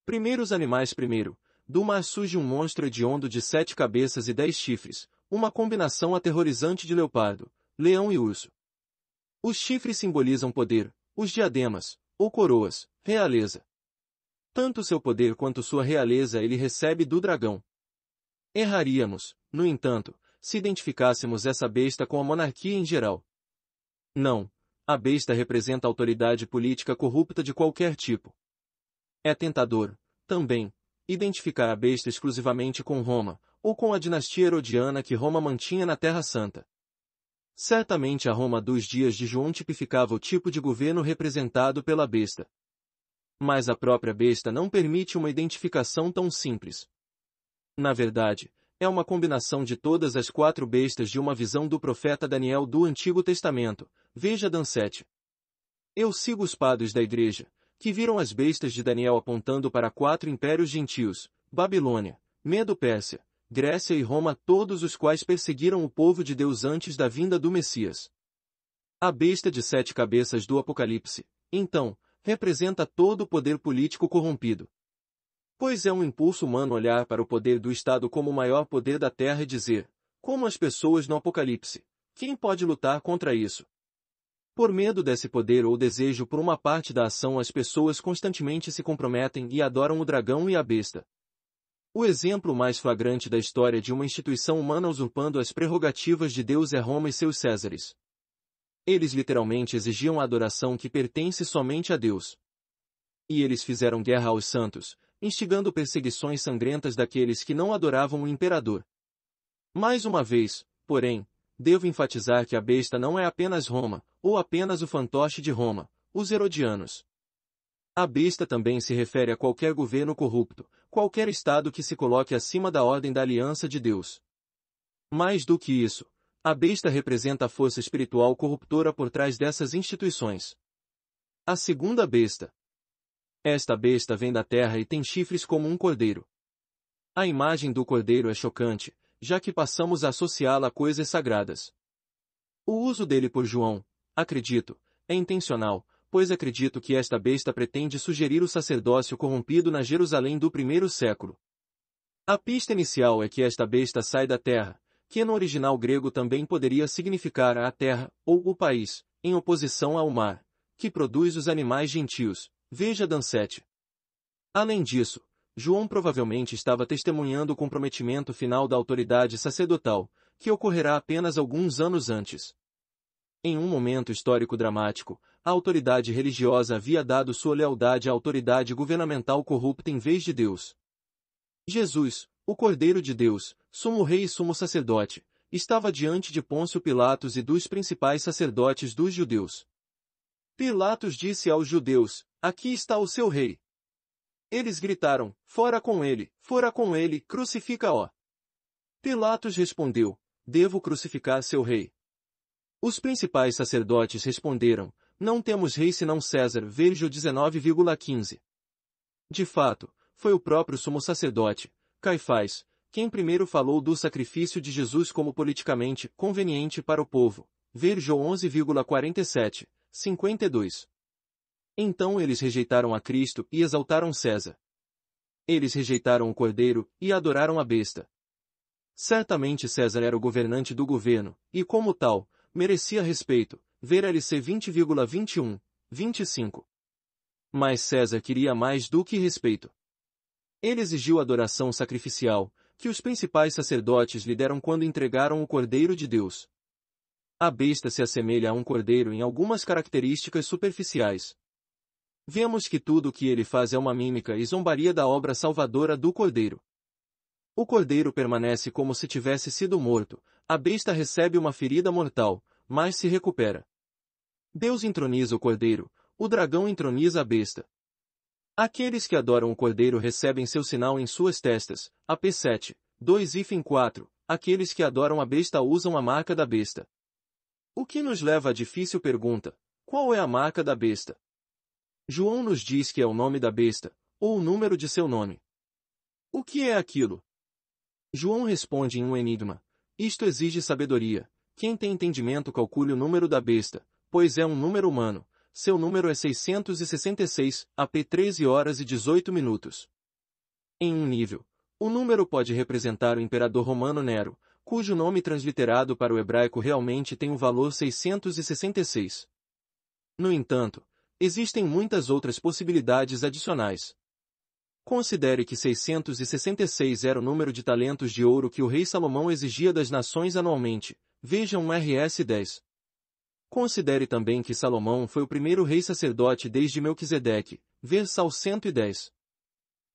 Primeiros animais. Primeiro, do mar surge um monstro hediondo de 7 cabeças e 10 chifres, uma combinação aterrorizante de leopardo, leão e urso. Os chifres simbolizam poder, os diademas, ou coroas, realeza. Tanto seu poder quanto sua realeza ele recebe do dragão. Erraríamos, no entanto, se identificássemos essa besta com a monarquia em geral. Não, a besta representa a autoridade política corrupta de qualquer tipo. É tentador, também, identificar a besta exclusivamente com Roma, ou com a dinastia herodiana que Roma mantinha na Terra Santa. Certamente a Roma dos dias de João tipificava o tipo de governo representado pela besta. Mas a própria besta não permite uma identificação tão simples. Na verdade, é uma combinação de todas as 4 bestas de uma visão do profeta Daniel do Antigo Testamento. Veja Dan 7. Eu sigo os padres da igreja, que viram as bestas de Daniel apontando para 4 impérios gentios, Babilônia, Medo-Pérsia, Grécia e Roma, todos os quais perseguiram o povo de Deus antes da vinda do Messias. A besta de 7 cabeças do Apocalipse, então, representa todo o poder político corrompido. Pois é um impulso humano olhar para o poder do Estado como o maior poder da Terra e dizer, como as pessoas no Apocalipse, quem pode lutar contra isso? Por medo desse poder ou desejo por uma parte da ação, as pessoas constantemente se comprometem e adoram o dragão e a besta. O exemplo mais flagrante da história de uma instituição humana usurpando as prerrogativas de Deus é Roma e seus Césares. Eles literalmente exigiam a adoração que pertence somente a Deus. E eles fizeram guerra aos santos, instigando perseguições sangrentas daqueles que não adoravam o imperador. Mais uma vez, porém, devo enfatizar que a besta não é apenas Roma, ou apenas o fantoche de Roma, os herodianos. A besta também se refere a qualquer governo corrupto, qualquer estado que se coloque acima da ordem da aliança de Deus. Mais do que isso, a besta representa a força espiritual corruptora por trás dessas instituições. A segunda besta. Esta besta vem da terra e tem chifres como um cordeiro. A imagem do cordeiro é chocante, já que passamos a associá-la a coisas sagradas. O uso dele por João, acredito, é intencional, pois acredito que esta besta pretende sugerir o sacerdócio corrompido na Jerusalém do primeiro século. A pista inicial é que esta besta sai da terra, que no original grego também poderia significar a terra, ou o país, em oposição ao mar, que produz os animais gentios. Veja Dan 7. Além disso, João provavelmente estava testemunhando o comprometimento final da autoridade sacerdotal, que ocorrerá apenas alguns anos antes. Em um momento histórico dramático, a autoridade religiosa havia dado sua lealdade à autoridade governamental corrupta em vez de Deus. Jesus, o Cordeiro de Deus, sumo rei e sumo sacerdote, estava diante de Pôncio Pilatos e dos principais sacerdotes dos judeus. Pilatos disse aos judeus, aqui está o seu rei. Eles gritaram, fora com ele, crucifica-o. Pilatos respondeu, devo crucificar seu rei. Os principais sacerdotes responderam, não temos rei senão César, veja 19,15. De fato, foi o próprio sumo sacerdote, Caifás, quem primeiro falou do sacrifício de Jesus como politicamente conveniente para o povo, veja 11,47, 52. Então eles rejeitaram a Cristo e exaltaram César. Eles rejeitaram o Cordeiro e adoraram a besta. Certamente César era o governante do governo, e como tal, merecia respeito, ver LC 20,21, 25. Mas César queria mais do que respeito. Ele exigiu adoração sacrificial, que os principais sacerdotes lhe deram quando entregaram o Cordeiro de Deus. A besta se assemelha a um cordeiro em algumas características superficiais. Vemos que tudo o que ele faz é uma mímica e zombaria da obra salvadora do Cordeiro. O Cordeiro permanece como se tivesse sido morto, a besta recebe uma ferida mortal, mas se recupera. Deus entroniza o Cordeiro, o dragão entroniza a besta. Aqueles que adoram o Cordeiro recebem seu sinal em suas testas, AP 7, 2-4, aqueles que adoram a besta usam a marca da besta. O que nos leva à difícil pergunta, qual é a marca da besta? João nos diz que é o nome da besta, ou o número de seu nome. O que é aquilo? João responde em um enigma. Isto exige sabedoria. Quem tem entendimento calcule o número da besta, pois é um número humano. Seu número é 666, AP 13h18. Em um nível, o número pode representar o imperador romano Nero, cujo nome transliterado para o hebraico realmente tem o valor 666. No entanto, existem muitas outras possibilidades adicionais. Considere que 666 era o número de talentos de ouro que o rei Salomão exigia das nações anualmente, veja um RS 10. Considere também que Salomão foi o primeiro rei sacerdote desde Melquisedeque, ver Sal 110.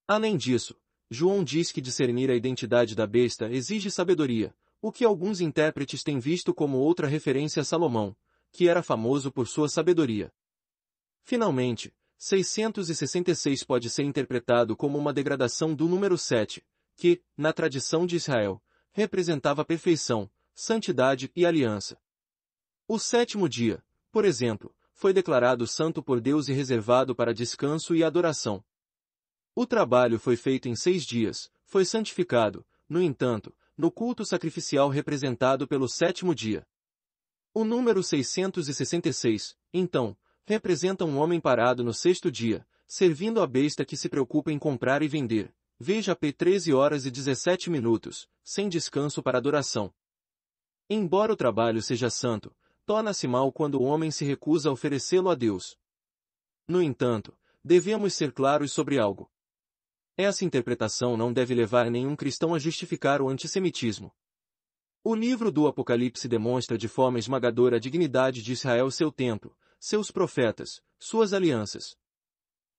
Além disso, João diz que discernir a identidade da besta exige sabedoria, o que alguns intérpretes têm visto como outra referência a Salomão, que era famoso por sua sabedoria. Finalmente, 666 pode ser interpretado como uma degradação do número 7, que, na tradição de Israel, representava perfeição, santidade e aliança. O sétimo dia, por exemplo, foi declarado santo por Deus e reservado para descanso e adoração. O trabalho foi feito em 6 dias, foi santificado, no entanto, no culto sacrificial representado pelo sétimo dia. O número 666, então, representa um homem parado no sexto dia, servindo a besta que se preocupa em comprar e vender. Veja p. 13 horas e 17 minutos, sem descanso para adoração. Embora o trabalho seja santo, torna-se mal quando o homem se recusa a oferecê-lo a Deus. No entanto, devemos ser claros sobre algo. Essa interpretação não deve levar nenhum cristão a justificar o antissemitismo. O livro do Apocalipse demonstra de forma esmagadora a dignidade de Israel, seu templo, seus profetas, suas alianças.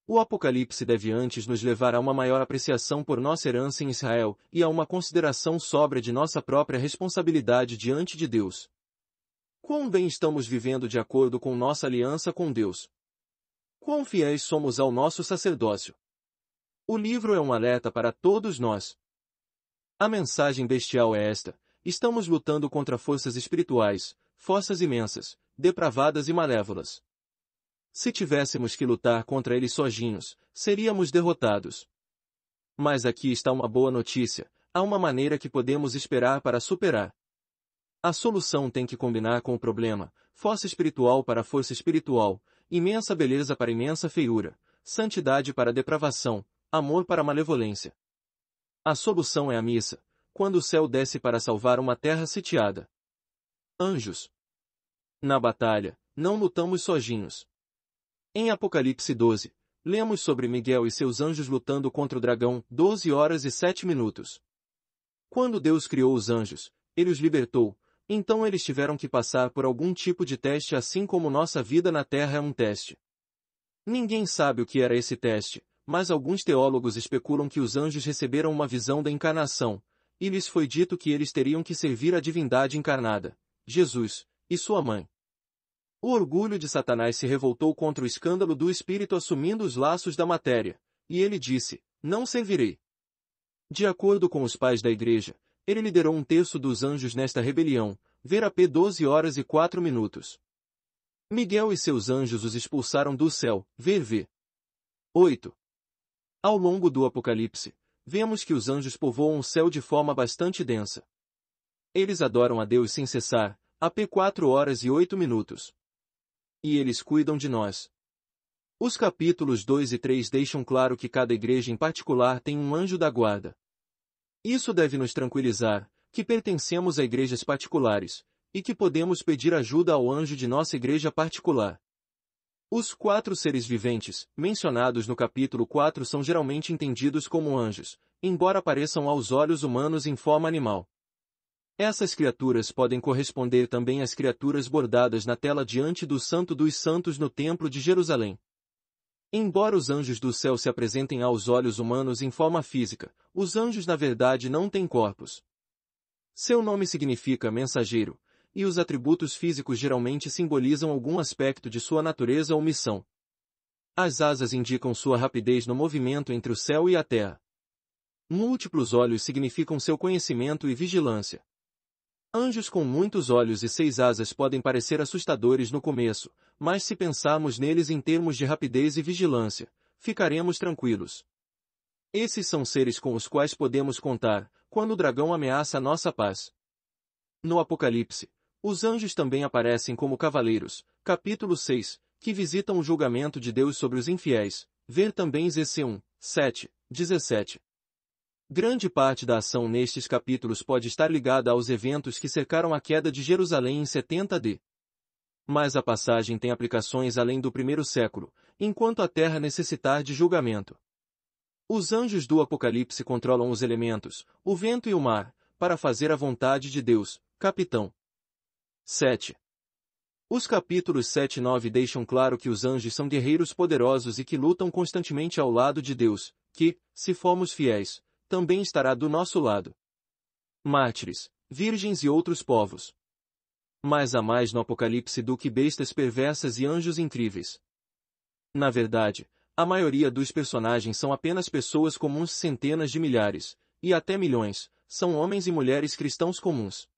O Apocalipse deve antes nos levar a uma maior apreciação por nossa herança em Israel e a uma consideração sóbria de nossa própria responsabilidade diante de Deus. Quão bem estamos vivendo de acordo com nossa aliança com Deus? Quão fiéis somos ao nosso sacerdócio? O livro é um alerta para todos nós. A mensagem bestial é esta: estamos lutando contra forças espirituais, forças imensas, depravadas e malévolas. Se tivéssemos que lutar contra eles sozinhos, seríamos derrotados. Mas aqui está uma boa notícia: há uma maneira que podemos esperar para superar. A solução tem que combinar com o problema: força espiritual para força espiritual, imensa beleza para imensa feiura, santidade para depravação, amor para malevolência. A solução é a missa, quando o céu desce para salvar uma terra sitiada. Anjos. Na batalha, não lutamos sozinhos. Em Apocalipse 12, lemos sobre Miguel e seus anjos lutando contra o dragão, 12 horas e 7 minutos. Quando Deus criou os anjos, ele os libertou, então eles tiveram que passar por algum tipo de teste, assim como nossa vida na Terra é um teste. Ninguém sabe o que era esse teste, mas alguns teólogos especulam que os anjos receberam uma visão da encarnação, e lhes foi dito que eles teriam que servir a divindade encarnada, Jesus, e sua mãe. O orgulho de Satanás se revoltou contra o escândalo do Espírito assumindo os laços da matéria, e ele disse: não servirei. De acordo com os pais da igreja, ele liderou um terço dos anjos nesta rebelião, ver a p. 12 horas e 4 minutos. Miguel e seus anjos os expulsaram do céu, ver v. 8. Ao longo do Apocalipse, vemos que os anjos povoam o céu de forma bastante densa. Eles adoram a Deus sem cessar, a p. 4 horas e 8 minutos. E eles cuidam de nós. Os capítulos 2 e 3 deixam claro que cada igreja em particular tem um anjo da guarda. Isso deve nos tranquilizar, que pertencemos a igrejas particulares, e que podemos pedir ajuda ao anjo de nossa igreja particular. Os 4 seres viventes, mencionados no capítulo 4, são geralmente entendidos como anjos, embora pareçam aos olhos humanos em forma animal. Essas criaturas podem corresponder também às criaturas bordadas na tela diante do Santo dos Santos no Templo de Jerusalém. Embora os anjos do céu se apresentem aos olhos humanos em forma física, os anjos na verdade não têm corpos. Seu nome significa mensageiro, e os atributos físicos geralmente simbolizam algum aspecto de sua natureza ou missão. As asas indicam sua rapidez no movimento entre o céu e a terra. Múltiplos olhos significam seu conhecimento e vigilância. Anjos com muitos olhos e 6 asas podem parecer assustadores no começo, mas se pensarmos neles em termos de rapidez e vigilância, ficaremos tranquilos. Esses são seres com os quais podemos contar, quando o dragão ameaça a nossa paz. No Apocalipse, os anjos também aparecem como cavaleiros, capítulo 6, que visitam o julgamento de Deus sobre os infiéis, ver também Zc 1, 7, 17. Grande parte da ação nestes capítulos pode estar ligada aos eventos que cercaram a queda de Jerusalém em 70 AD. Mas a passagem tem aplicações além do primeiro século, enquanto a terra necessitar de julgamento. Os anjos do Apocalipse controlam os elementos, o vento e o mar, para fazer a vontade de Deus. Capitão 7. Os capítulos 7 e 9 deixam claro que os anjos são guerreiros poderosos e que lutam constantemente ao lado de Deus, que, se formos fiéis, também estará do nosso lado. Mártires, virgens e outros povos. Mas há mais no Apocalipse do que bestas perversas e anjos incríveis. Na verdade, a maioria dos personagens são apenas pessoas comuns, centenas de milhares, e até milhões, são homens e mulheres cristãos comuns.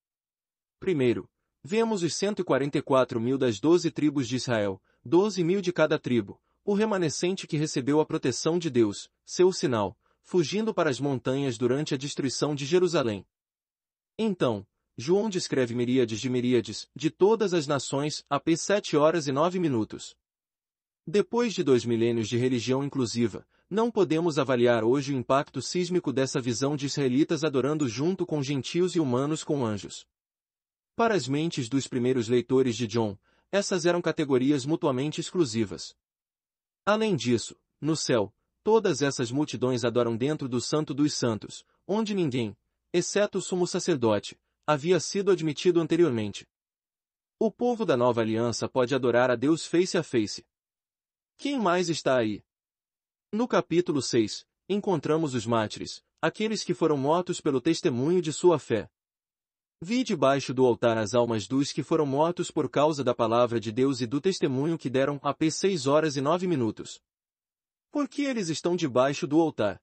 Primeiro, vemos os 144.000 das 12 tribos de Israel, 12.000 de cada tribo, o remanescente que recebeu a proteção de Deus, seu sinal, fugindo para as montanhas durante a destruição de Jerusalém. Então, João descreve miríades de todas as nações, AP 7 horas e 9 minutos. Depois de 2 milênios de religião inclusiva, não podemos avaliar hoje o impacto sísmico dessa visão de israelitas adorando junto com gentios e humanos com anjos. Para as mentes dos primeiros leitores de John, essas eram categorias mutuamente exclusivas. Além disso, no céu, todas essas multidões adoram dentro do Santo dos Santos, onde ninguém, exceto o sumo sacerdote, havia sido admitido anteriormente. O povo da nova aliança pode adorar a Deus face a face. Quem mais está aí? No capítulo 6, encontramos os mártires, aqueles que foram mortos pelo testemunho de sua fé. Vi debaixo do altar as almas dos que foram mortos por causa da palavra de Deus e do testemunho que deram, AP 6 horas e 9 minutos. Por que eles estão debaixo do altar?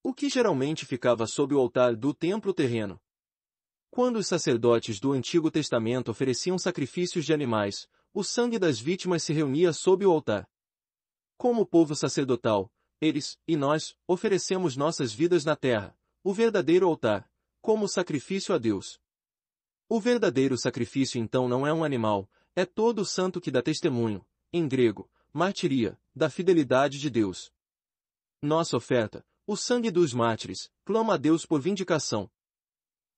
O que geralmente ficava sob o altar do templo terreno? Quando os sacerdotes do Antigo Testamento ofereciam sacrifícios de animais, o sangue das vítimas se reunia sob o altar. Como povo sacerdotal, eles, e nós, oferecemos nossas vidas na terra, o verdadeiro altar, como sacrifício a Deus. O verdadeiro sacrifício então não é um animal, é todo o santo que dá testemunho, em grego, martiria, da fidelidade de Deus. Nossa oferta, o sangue dos mártires, clama a Deus por vindicação.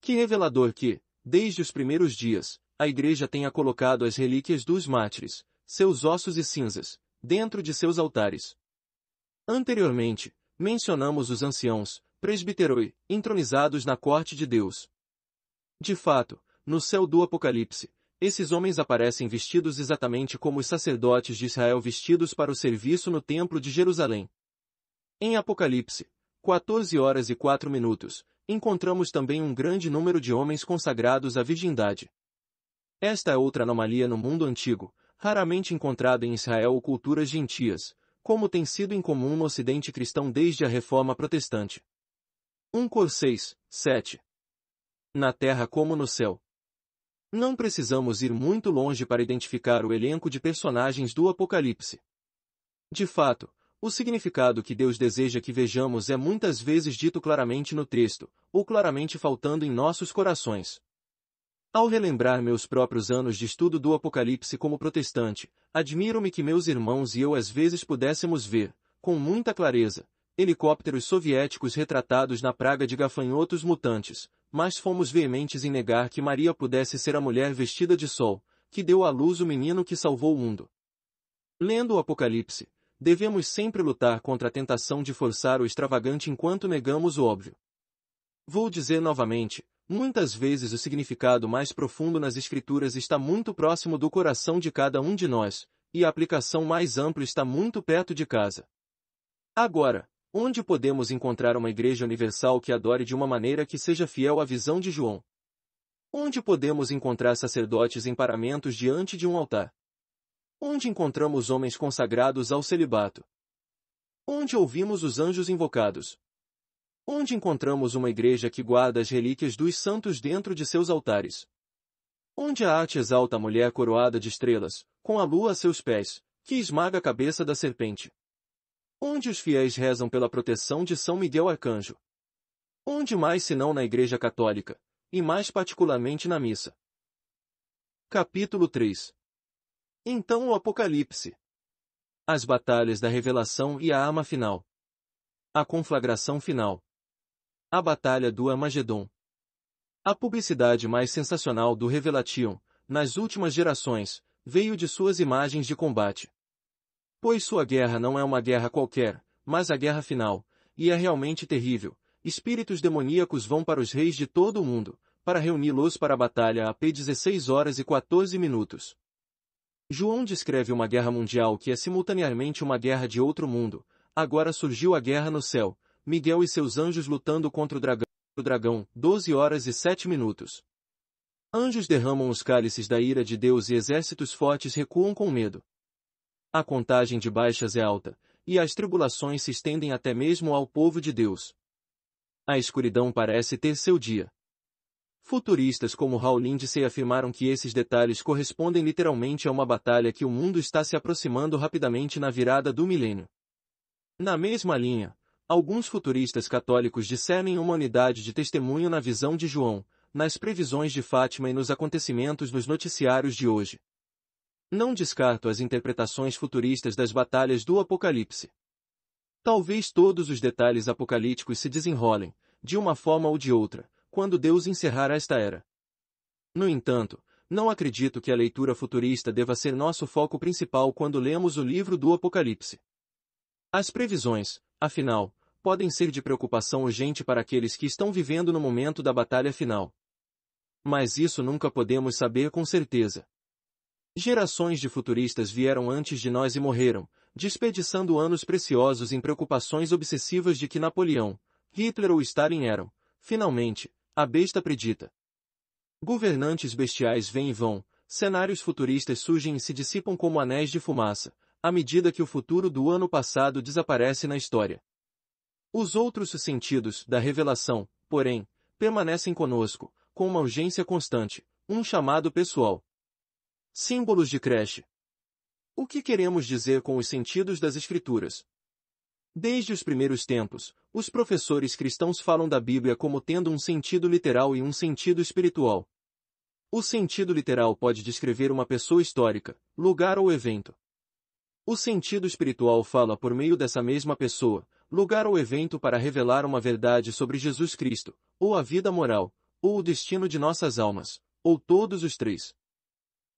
Que revelador que, desde os primeiros dias, a Igreja tenha colocado as relíquias dos mártires, seus ossos e cinzas, dentro de seus altares. Anteriormente, mencionamos os anciãos, presbiteroi, entronizados na corte de Deus. De fato, no céu do Apocalipse, esses homens aparecem vestidos exatamente como os sacerdotes de Israel vestidos para o serviço no Templo de Jerusalém. Em Apocalipse, 14 horas e 4 minutos, encontramos também um grande número de homens consagrados à virgindade. Esta é outra anomalia no mundo antigo, raramente encontrada em Israel ou culturas gentias, como tem sido incomum no Ocidente cristão desde a Reforma Protestante. 1 Cor 6, 7. Na terra como no céu. Não precisamos ir muito longe para identificar o elenco de personagens do Apocalipse. De fato, o significado que Deus deseja que vejamos é muitas vezes dito claramente no texto, ou claramente faltando em nossos corações. Ao relembrar meus próprios anos de estudo do Apocalipse como protestante, admiro-me que meus irmãos e eu às vezes pudéssemos ver, com muita clareza, helicópteros soviéticos retratados na praga de gafanhotos mutantes, mas fomos veementes em negar que Maria pudesse ser a mulher vestida de sol, que deu à luz o menino que salvou o mundo. Lendo o Apocalipse, devemos sempre lutar contra a tentação de forçar o extravagante enquanto negamos o óbvio. Vou dizer novamente, muitas vezes o significado mais profundo nas Escrituras está muito próximo do coração de cada um de nós, e a aplicação mais ampla está muito perto de casa. Agora, onde podemos encontrar uma igreja universal que adore de uma maneira que seja fiel à visão de João? Onde podemos encontrar sacerdotes em paramentos diante de um altar? Onde encontramos homens consagrados ao celibato? Onde ouvimos os anjos invocados? Onde encontramos uma igreja que guarda as relíquias dos santos dentro de seus altares? Onde a arte exalta a mulher coroada de estrelas, com a lua a seus pés, que esmaga a cabeça da serpente? Onde os fiéis rezam pela proteção de São Miguel Arcanjo? Onde mais senão na Igreja Católica, e mais particularmente na missa? Capítulo 3. Então o Apocalipse. As batalhas da revelação e a arma final. A conflagração final. A batalha do Armagedon. A publicidade mais sensacional do Revelation, nas últimas gerações, veio de suas imagens de combate. Pois sua guerra não é uma guerra qualquer, mas a guerra final, e é realmente terrível. Espíritos demoníacos vão para os reis de todo o mundo, para reuni-los para a batalha AP 16 horas e 14 minutos. João descreve uma guerra mundial que é simultaneamente uma guerra de outro mundo. Agora surgiu a guerra no céu, Miguel e seus anjos lutando contra o dragão, 12 horas e 7 minutos. Anjos derramam os cálices da ira de Deus e exércitos fortes recuam com medo. A contagem de baixas é alta, e as tribulações se estendem até mesmo ao povo de Deus. A escuridão parece ter seu dia. Futuristas como Hal Lindsey afirmaram que esses detalhes correspondem literalmente a uma batalha que o mundo está se aproximando rapidamente na virada do milênio. Na mesma linha, alguns futuristas católicos discernem uma unidade de testemunho na visão de João, nas previsões de Fátima e nos acontecimentos dos noticiários de hoje. Não descarto as interpretações futuristas das batalhas do Apocalipse. Talvez todos os detalhes apocalípticos se desenrolem, de uma forma ou de outra, quando Deus encerrar esta era. No entanto, não acredito que a leitura futurista deva ser nosso foco principal quando lemos o livro do Apocalipse. As previsões, afinal, podem ser de preocupação urgente para aqueles que estão vivendo no momento da batalha final. Mas isso nunca podemos saber com certeza. Gerações de futuristas vieram antes de nós e morreram, desperdiçando anos preciosos em preocupações obsessivas de que Napoleão, Hitler ou Stalin eram, finalmente, a besta predita. Governantes bestiais vêm e vão, cenários futuristas surgem e se dissipam como anéis de fumaça, à medida que o futuro do ano passado desaparece na história. Os outros sentidos da revelação, porém, permanecem conosco, com uma urgência constante, um chamado pessoal. Símbolos de creche. O que queremos dizer com os sentidos das Escrituras? Desde os primeiros tempos, os professores cristãos falam da Bíblia como tendo um sentido literal e um sentido espiritual. O sentido literal pode descrever uma pessoa histórica, lugar ou evento. O sentido espiritual fala por meio dessa mesma pessoa, lugar ou evento para revelar uma verdade sobre Jesus Cristo, ou a vida moral, ou o destino de nossas almas, ou todos os três.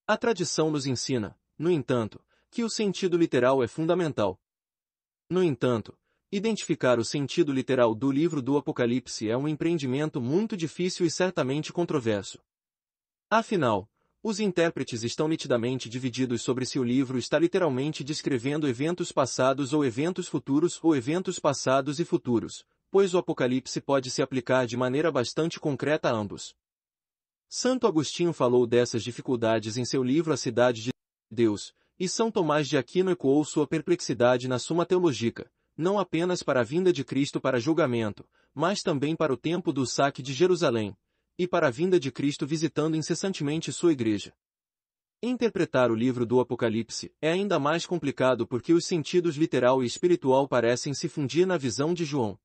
A tradição nos ensina, no entanto, que o sentido literal é fundamental. No entanto, identificar o sentido literal do livro do Apocalipse é um empreendimento muito difícil e certamente controverso. Afinal, os intérpretes estão nitidamente divididos sobre se o livro está literalmente descrevendo eventos passados ou eventos futuros ou eventos passados e futuros, pois o Apocalipse pode se aplicar de maneira bastante concreta a ambos. Santo Agostinho falou dessas dificuldades em seu livro A Cidade de Deus, e São Tomás de Aquino ecoou sua perplexidade na Suma Teológica, não apenas para a vinda de Cristo para julgamento, mas também para o tempo do saque de Jerusalém, e para a vinda de Cristo visitando incessantemente sua igreja. Interpretar o livro do Apocalipse é ainda mais complicado porque os sentidos literal e espiritual parecem se fundir na visão de João.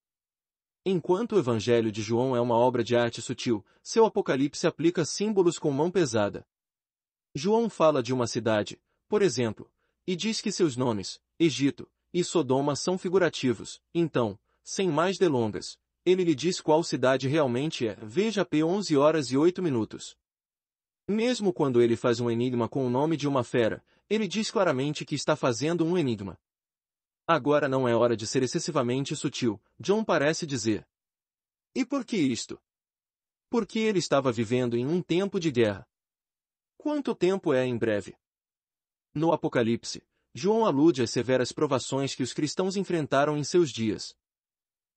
Enquanto o Evangelho de João é uma obra de arte sutil, seu Apocalipse aplica símbolos com mão pesada. João fala de uma cidade, por exemplo, e diz que seus nomes, Egito e Sodoma, são figurativos. Então, sem mais delongas, ele lhe diz qual cidade realmente é. Veja p. 11h08. Mesmo quando ele faz um enigma com o nome de uma fera, ele diz claramente que está fazendo um enigma. Agora não é hora de ser excessivamente sutil, John parece dizer. E por que isto? Porque ele estava vivendo em um tempo de guerra. Quanto tempo é em breve? No Apocalipse, João alude às severas provações que os cristãos enfrentaram em seus dias.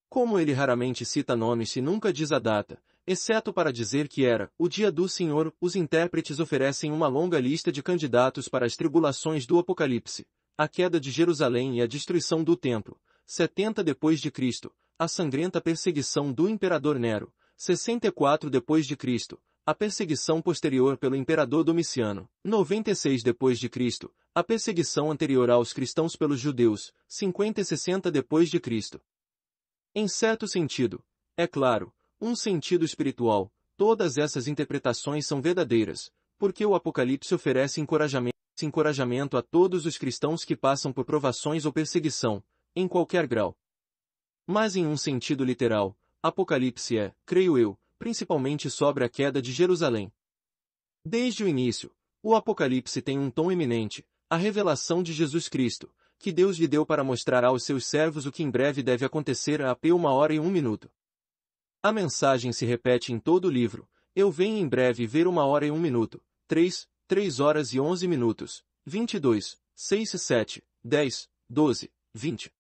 Como ele raramente cita nomes e nunca diz a data, exceto para dizer que era o dia do Senhor, os intérpretes oferecem uma longa lista de candidatos para as tribulações do Apocalipse: a queda de Jerusalém e a destruição do templo, 70 depois de Cristo, a sangrenta perseguição do imperador Nero, 64 depois de Cristo, a perseguição posterior pelo imperador Domiciano, 96 depois de Cristo, a perseguição anterior aos cristãos pelos judeus, 50 e 60 depois de Cristo. Em certo sentido, é claro, um sentido espiritual, todas essas interpretações são verdadeiras, porque o Apocalipse oferece encorajamento a todos os cristãos que passam por provações ou perseguição, em qualquer grau. Mas em um sentido literal, Apocalipse é, creio eu, principalmente sobre a queda de Jerusalém. Desde o início, o Apocalipse tem um tom eminente, a revelação de Jesus Cristo, que Deus lhe deu para mostrar aos seus servos o que em breve deve acontecer a p. 1h01. A mensagem se repete em todo o livro: eu venho em breve ver 1h01, 3h11, 22, 6 e 7, 10, 12, 20.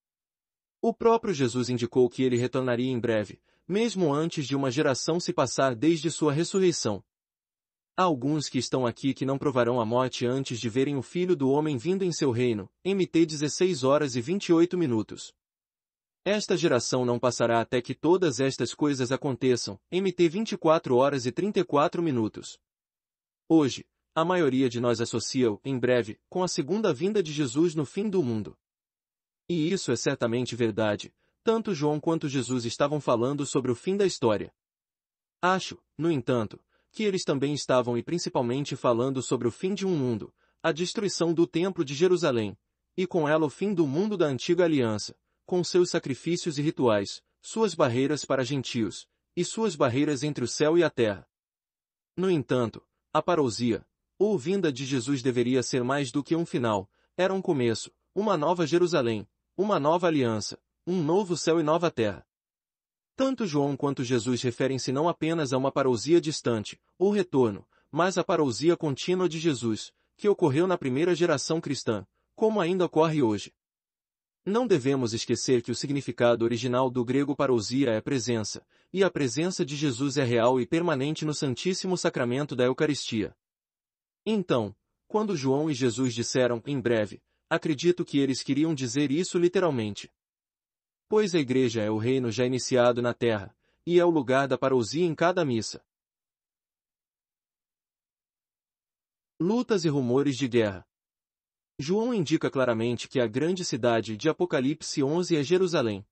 O próprio Jesus indicou que ele retornaria em breve, mesmo antes de uma geração se passar desde sua ressurreição. Há alguns que estão aqui que não provarão a morte antes de verem o Filho do Homem vindo em seu reino. MT 16 horas e 28 minutos. Esta geração não passará até que todas estas coisas aconteçam. MT 24 horas e 34 minutos. Hoje, a maioria de nós associa-o, em breve, com a segunda vinda de Jesus no fim do mundo. E isso é certamente verdade. Tanto João quanto Jesus estavam falando sobre o fim da história. Acho, no entanto, que eles também estavam e principalmente falando sobre o fim de um mundo, a destruição do Templo de Jerusalém, e com ela o fim do mundo da antiga aliança, com seus sacrifícios e rituais, suas barreiras para gentios, e suas barreiras entre o céu e a terra. No entanto, a parousia, ou vinda de Jesus deveria ser mais do que um final, era um começo, uma nova Jerusalém, uma nova aliança, um novo céu e nova terra. Tanto João quanto Jesus referem-se não apenas a uma parousia distante, ou retorno, mas à parousia contínua de Jesus, que ocorreu na primeira geração cristã, como ainda ocorre hoje. Não devemos esquecer que o significado original do grego parousia é presença, e a presença de Jesus é real e permanente no Santíssimo Sacramento da Eucaristia. Então, quando João e Jesus disseram, em breve, acredito que eles queriam dizer isso literalmente. Pois a Igreja é o reino já iniciado na terra, e é o lugar da parousia em cada missa. Lutas e rumores de guerra. João indica claramente que a grande cidade de Apocalipse 11 é Jerusalém.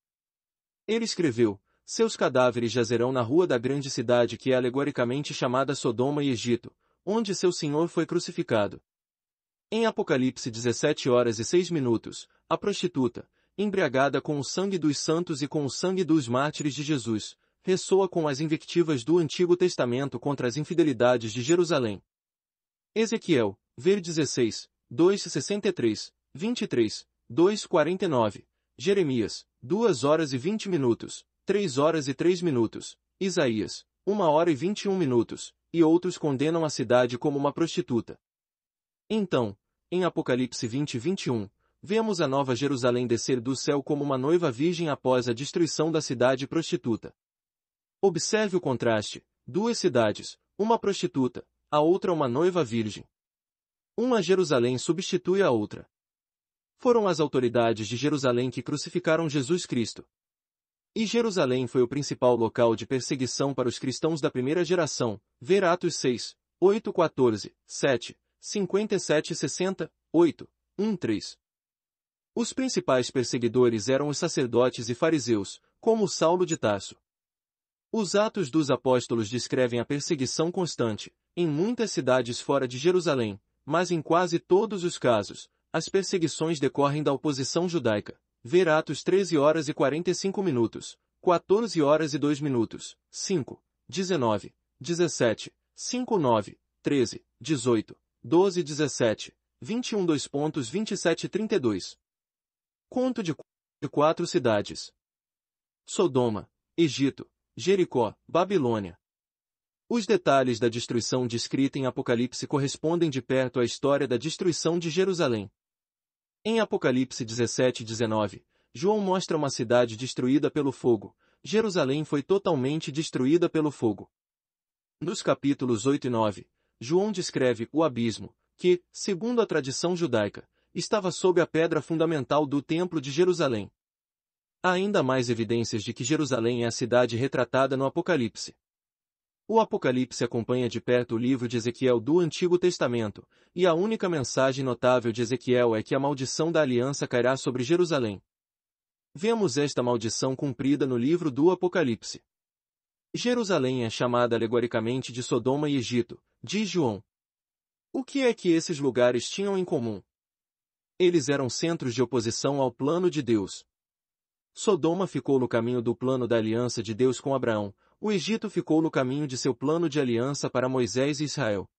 Ele escreveu, seus cadáveres jazerão na rua da grande cidade que é alegoricamente chamada Sodoma e Egito, onde seu Senhor foi crucificado. Em Apocalipse 17 horas e 6 minutos, a prostituta, embriagada com o sangue dos santos e com o sangue dos mártires de Jesus, ressoa com as invectivas do Antigo Testamento contra as infidelidades de Jerusalém. Ezequiel, ver 16, 2:63, 23, 2:49, Jeremias, 2 horas e 20 minutos, 3 horas e 3 minutos, Isaías, 1 hora e 21 minutos, e outros condenam a cidade como uma prostituta. Então, em Apocalipse 20:21, vemos a nova Jerusalém descer do céu como uma noiva virgem após a destruição da cidade prostituta. Observe o contraste, duas cidades, uma prostituta, a outra uma noiva virgem. Uma Jerusalém substitui a outra. Foram as autoridades de Jerusalém que crucificaram Jesus Cristo. E Jerusalém foi o principal local de perseguição para os cristãos da primeira geração, ver Atos 6, 8:14, 7, 57 e 60, 8, 1:3. Os principais perseguidores eram os sacerdotes e fariseus, como Saulo de Tarso. Os Atos dos Apóstolos descrevem a perseguição constante, em muitas cidades fora de Jerusalém, mas em quase todos os casos, as perseguições decorrem da oposição judaica. Ver Atos 13 horas e 45 minutos, 14 horas e 2 minutos, 5, 19, 17, 5, 9, 13, 18, 12 e 17, 21 2.27 e 32. Conto de 4 cidades. Sodoma, Egito, Jericó, Babilônia. Os detalhes da destruição descrita em Apocalipse correspondem de perto à história da destruição de Jerusalém. Em Apocalipse 17:19, João mostra uma cidade destruída pelo fogo. Jerusalém foi totalmente destruída pelo fogo. Nos capítulos 8 e 9, João descreve o abismo, que, segundo a tradição judaica, estava sob a pedra fundamental do Templo de Jerusalém. Há ainda mais evidências de que Jerusalém é a cidade retratada no Apocalipse. O Apocalipse acompanha de perto o livro de Ezequiel do Antigo Testamento, e a única mensagem notável de Ezequiel é que a maldição da aliança cairá sobre Jerusalém. Vemos esta maldição cumprida no livro do Apocalipse. Jerusalém é chamada alegoricamente de Sodoma e Egito, diz João. O que é que esses lugares tinham em comum? Eles eram centros de oposição ao plano de Deus. Sodoma ficou no caminho do plano da aliança de Deus com Abraão, o Egito ficou no caminho de seu plano de aliança para Moisés e Israel.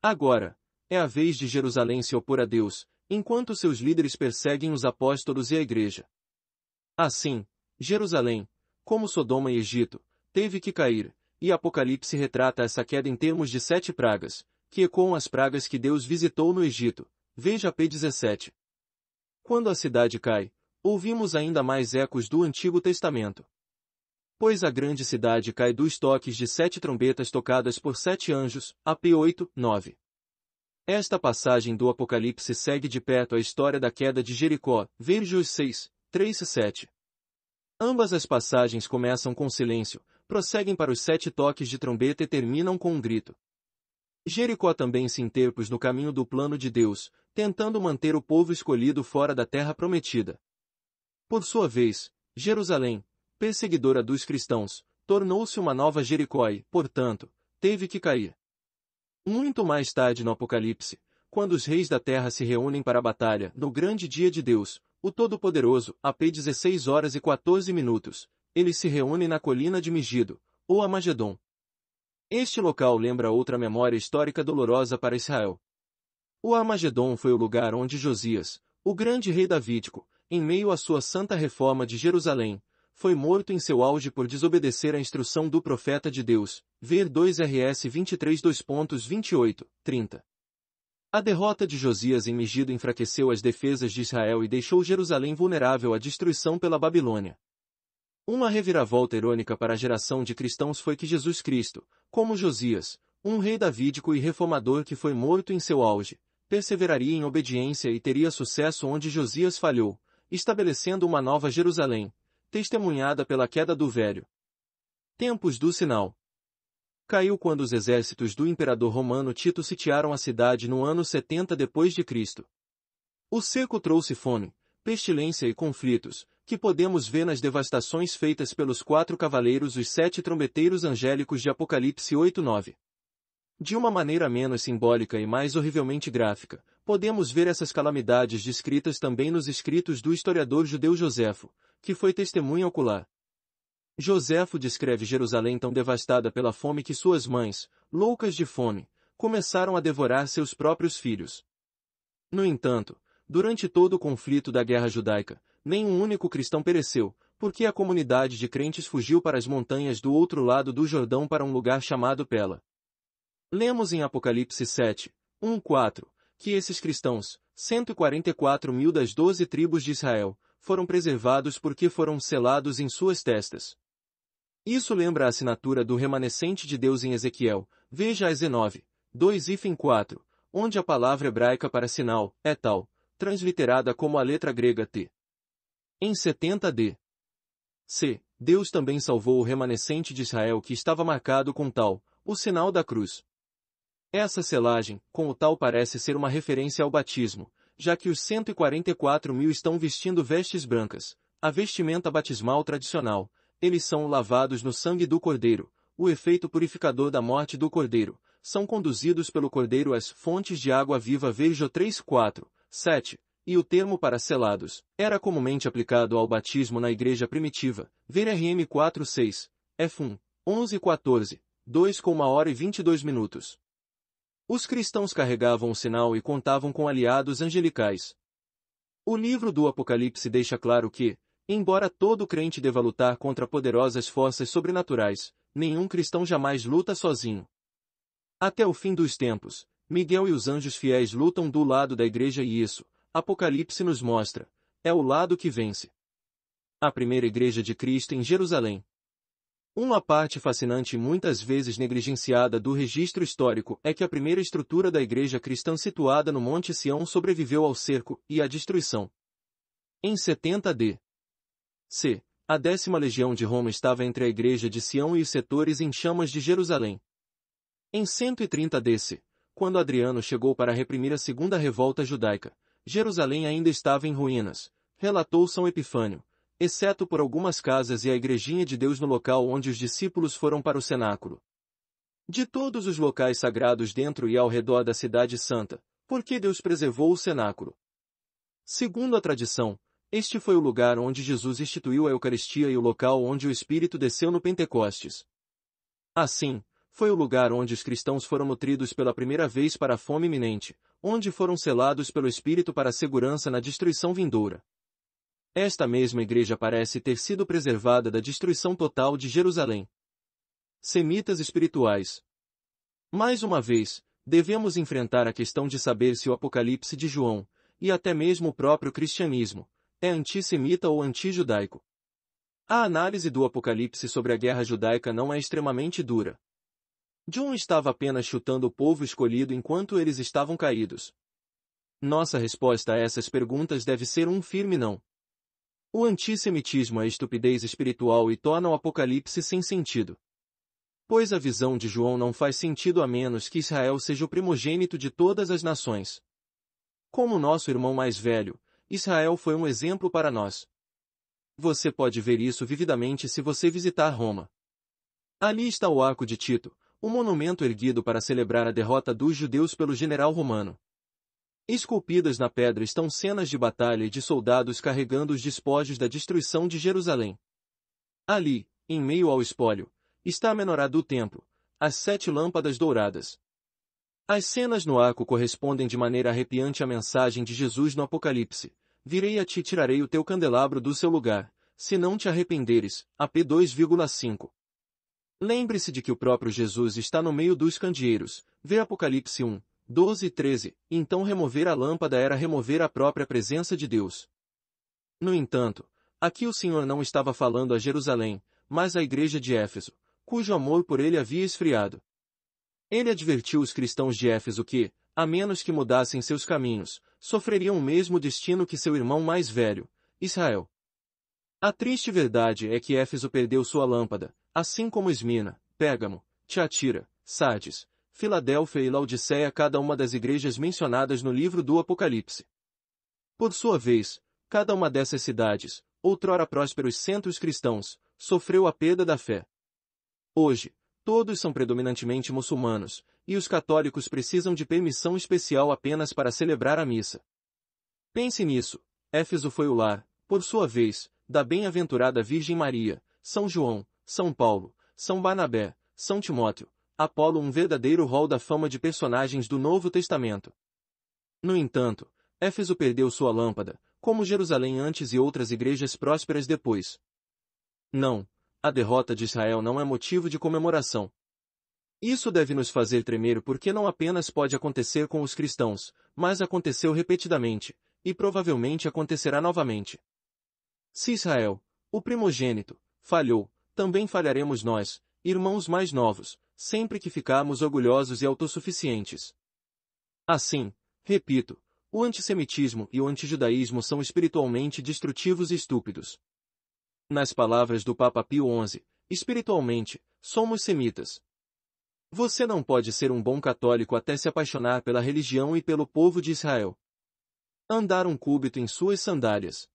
Agora, é a vez de Jerusalém se opor a Deus, enquanto seus líderes perseguem os apóstolos e a igreja. Assim, Jerusalém, como Sodoma e Egito, teve que cair, e Apocalipse retrata essa queda em termos de 7 pragas, que ecoam as pragas que Deus visitou no Egito. Veja P17. Quando a cidade cai, ouvimos ainda mais ecos do Antigo Testamento. Pois a grande cidade cai dos toques de 7 trombetas tocadas por 7 anjos, AP 8, 9. Esta passagem do Apocalipse segue de perto a história da queda de Jericó, Vírgios 6, 3 e 7. Ambas as passagens começam com silêncio, prosseguem para os 7 toques de trombeta e terminam com um grito. Jericó também se interpôs no caminho do plano de Deus, tentando manter o povo escolhido fora da terra prometida. Por sua vez, Jerusalém, perseguidora dos cristãos, tornou-se uma nova Jericó e, portanto, teve que cair. Muito mais tarde no Apocalipse, quando os reis da terra se reúnem para a batalha, no grande dia de Deus, o Todo-Poderoso, AP 16 horas e 14 minutos, eles se reúnem na colina de Megido, ou Amagedon. Este local lembra outra memória histórica dolorosa para Israel. O Armagedon foi o lugar onde Josias, o grande rei davídico, em meio à sua santa reforma de Jerusalém, foi morto em seu auge por desobedecer à instrução do profeta de Deus, ver 2 RS 23 2.28, 30. A derrota de Josias em Megido enfraqueceu as defesas de Israel e deixou Jerusalém vulnerável à destruição pela Babilônia. Uma reviravolta irônica para a geração de cristãos foi que Jesus Cristo, como Josias, um rei davídico e reformador que foi morto em seu auge, perseveraria em obediência e teria sucesso onde Josias falhou, estabelecendo uma nova Jerusalém, testemunhada pela queda do velho tempos do sinal. Caiu quando os exércitos do imperador romano Tito sitiaram a cidade no ano 70 depois de Cristo. O cerco trouxe fome, pestilência e conflitos, que podemos ver nas devastações feitas pelos 4 cavaleiros os 7 trombeteiros angélicos de Apocalipse 8:9. De uma maneira menos simbólica e mais horrivelmente gráfica, podemos ver essas calamidades descritas também nos escritos do historiador judeu Joséfo, que foi testemunha ocular. Joséfo descreve Jerusalém tão devastada pela fome que suas mães, loucas de fome, começaram a devorar seus próprios filhos. No entanto, durante todo o conflito da guerra judaica, nenhum único cristão pereceu, porque a comunidade de crentes fugiu para as montanhas do outro lado do Jordão para um lugar chamado Pela. Lemos em Apocalipse 7, 1-4, que esses cristãos, 144.000 das 12 tribos de Israel, foram preservados porque foram selados em suas testas. Isso lembra a assinatura do remanescente de Deus em Ezequiel, veja Eze 9, 2-4, onde a palavra hebraica para sinal é tal, transliterada como a letra grega T. Em 70 d.C., Deus também salvou o remanescente de Israel que estava marcado com tal, o sinal da cruz. Essa selagem, com o tal parece ser uma referência ao batismo, já que os 144.000 estão vestindo vestes brancas, a vestimenta batismal tradicional, eles são lavados no sangue do Cordeiro, o efeito purificador da morte do Cordeiro, são conduzidos pelo Cordeiro às fontes de água viva veja 3-4, 7, e o termo para selados, era comumente aplicado ao batismo na igreja primitiva, ver RM 4-6, F1, 11-14, 2:1h22. Os cristãos carregavam o sinal e contavam com aliados angelicais. O livro do Apocalipse deixa claro que, embora todo crente deva lutar contra poderosas forças sobrenaturais, nenhum cristão jamais luta sozinho. Até o fim dos tempos, Miguel e os anjos fiéis lutam do lado da igreja e isso, Apocalipse nos mostra, é o lado que vence. A primeira igreja de Cristo em Jerusalém. Uma parte fascinante e muitas vezes negligenciada do registro histórico é que a primeira estrutura da igreja cristã situada no Monte Sião sobreviveu ao cerco e à destruição. Em 70 d.C., a 10ª Legião de Roma estava entre a igreja de Sião e os setores em chamas de Jerusalém. Em 130 d.C., quando Adriano chegou para reprimir a segunda revolta judaica, Jerusalém ainda estava em ruínas, relatou São Epifânio, exceto por algumas casas e a igrejinha de Deus no local onde os discípulos foram para o cenáculo. De todos os locais sagrados dentro e ao redor da cidade santa, por que Deus preservou o cenáculo? Segundo a tradição, este foi o lugar onde Jesus instituiu a Eucaristia e o local onde o Espírito desceu no Pentecostes. Assim, foi o lugar onde os cristãos foram nutridos pela primeira vez para a fome iminente, onde foram selados pelo Espírito para a segurança na destruição vindoura. Esta mesma igreja parece ter sido preservada da destruição total de Jerusalém. Semitas espirituais. Mais uma vez, devemos enfrentar a questão de saber se o Apocalipse de João, e até mesmo o próprio cristianismo, é antissemita ou antijudaico. A análise do Apocalipse sobre a guerra judaica não é extremamente dura. John estava apenas chutando o povo escolhido enquanto eles estavam caídos. Nossa resposta a essas perguntas deve ser um firme não. O antissemitismo é estupidez espiritual e torna o Apocalipse sem sentido. Pois a visão de João não faz sentido a menos que Israel seja o primogênito de todas as nações. Como nosso irmão mais velho, Israel foi um exemplo para nós. Você pode ver isso vividamente se você visitar Roma. Ali está o Arco de Tito, o monumento erguido para celebrar a derrota dos judeus pelo general romano. Esculpidas na pedra estão cenas de batalha e de soldados carregando os despojos da destruição de Jerusalém. Ali, em meio ao espólio, está a menorá do templo, as 7 lâmpadas douradas. As cenas no arco correspondem de maneira arrepiante à mensagem de Jesus no Apocalipse: virei a ti e tirarei o teu candelabro do seu lugar, se não te arrependeres. AP 2,5. Lembre-se de que o próprio Jesus está no meio dos candeeiros. Vê Apocalipse 1, 12 e 13. Então remover a lâmpada era remover a própria presença de Deus. No entanto, aqui o Senhor não estava falando a Jerusalém, mas à igreja de Éfeso, cujo amor por ele havia esfriado. Ele advertiu os cristãos de Éfeso que, a menos que mudassem seus caminhos, sofreriam o mesmo destino que seu irmão mais velho, Israel. A triste verdade é que Éfeso perdeu sua lâmpada, assim como Esmirna, Pérgamo, Tiatira, Sardes, Filadélfia e Laodiceia, cada uma das igrejas mencionadas no livro do Apocalipse. Por sua vez, cada uma dessas cidades, outrora prósperos centros cristãos, sofreu a perda da fé. Hoje, todos são predominantemente muçulmanos, e os católicos precisam de permissão especial apenas para celebrar a missa. Pense nisso. Éfeso foi o lar, por sua vez, da bem-aventurada Virgem Maria, São João, São Paulo, São Barnabé, São Timóteo, Apolo, um verdadeiro hall da fama de personagens do Novo Testamento. No entanto, Éfeso perdeu sua lâmpada, como Jerusalém antes e outras igrejas prósperas depois. Não, a derrota de Israel não é motivo de comemoração. Isso deve nos fazer tremer porque não apenas pode acontecer com os cristãos, mas aconteceu repetidamente, e provavelmente acontecerá novamente. Se Israel, o primogênito, falhou, também falharemos nós, irmãos mais novos, sempre que ficarmos orgulhosos e autossuficientes. Assim, repito, o antissemitismo e o antijudaísmo são espiritualmente destrutivos e estúpidos. Nas palavras do Papa Pio XI, espiritualmente, somos semitas. Você não pode ser um bom católico até se apaixonar pela religião e pelo povo de Israel. Andar um cúbito em suas sandálias.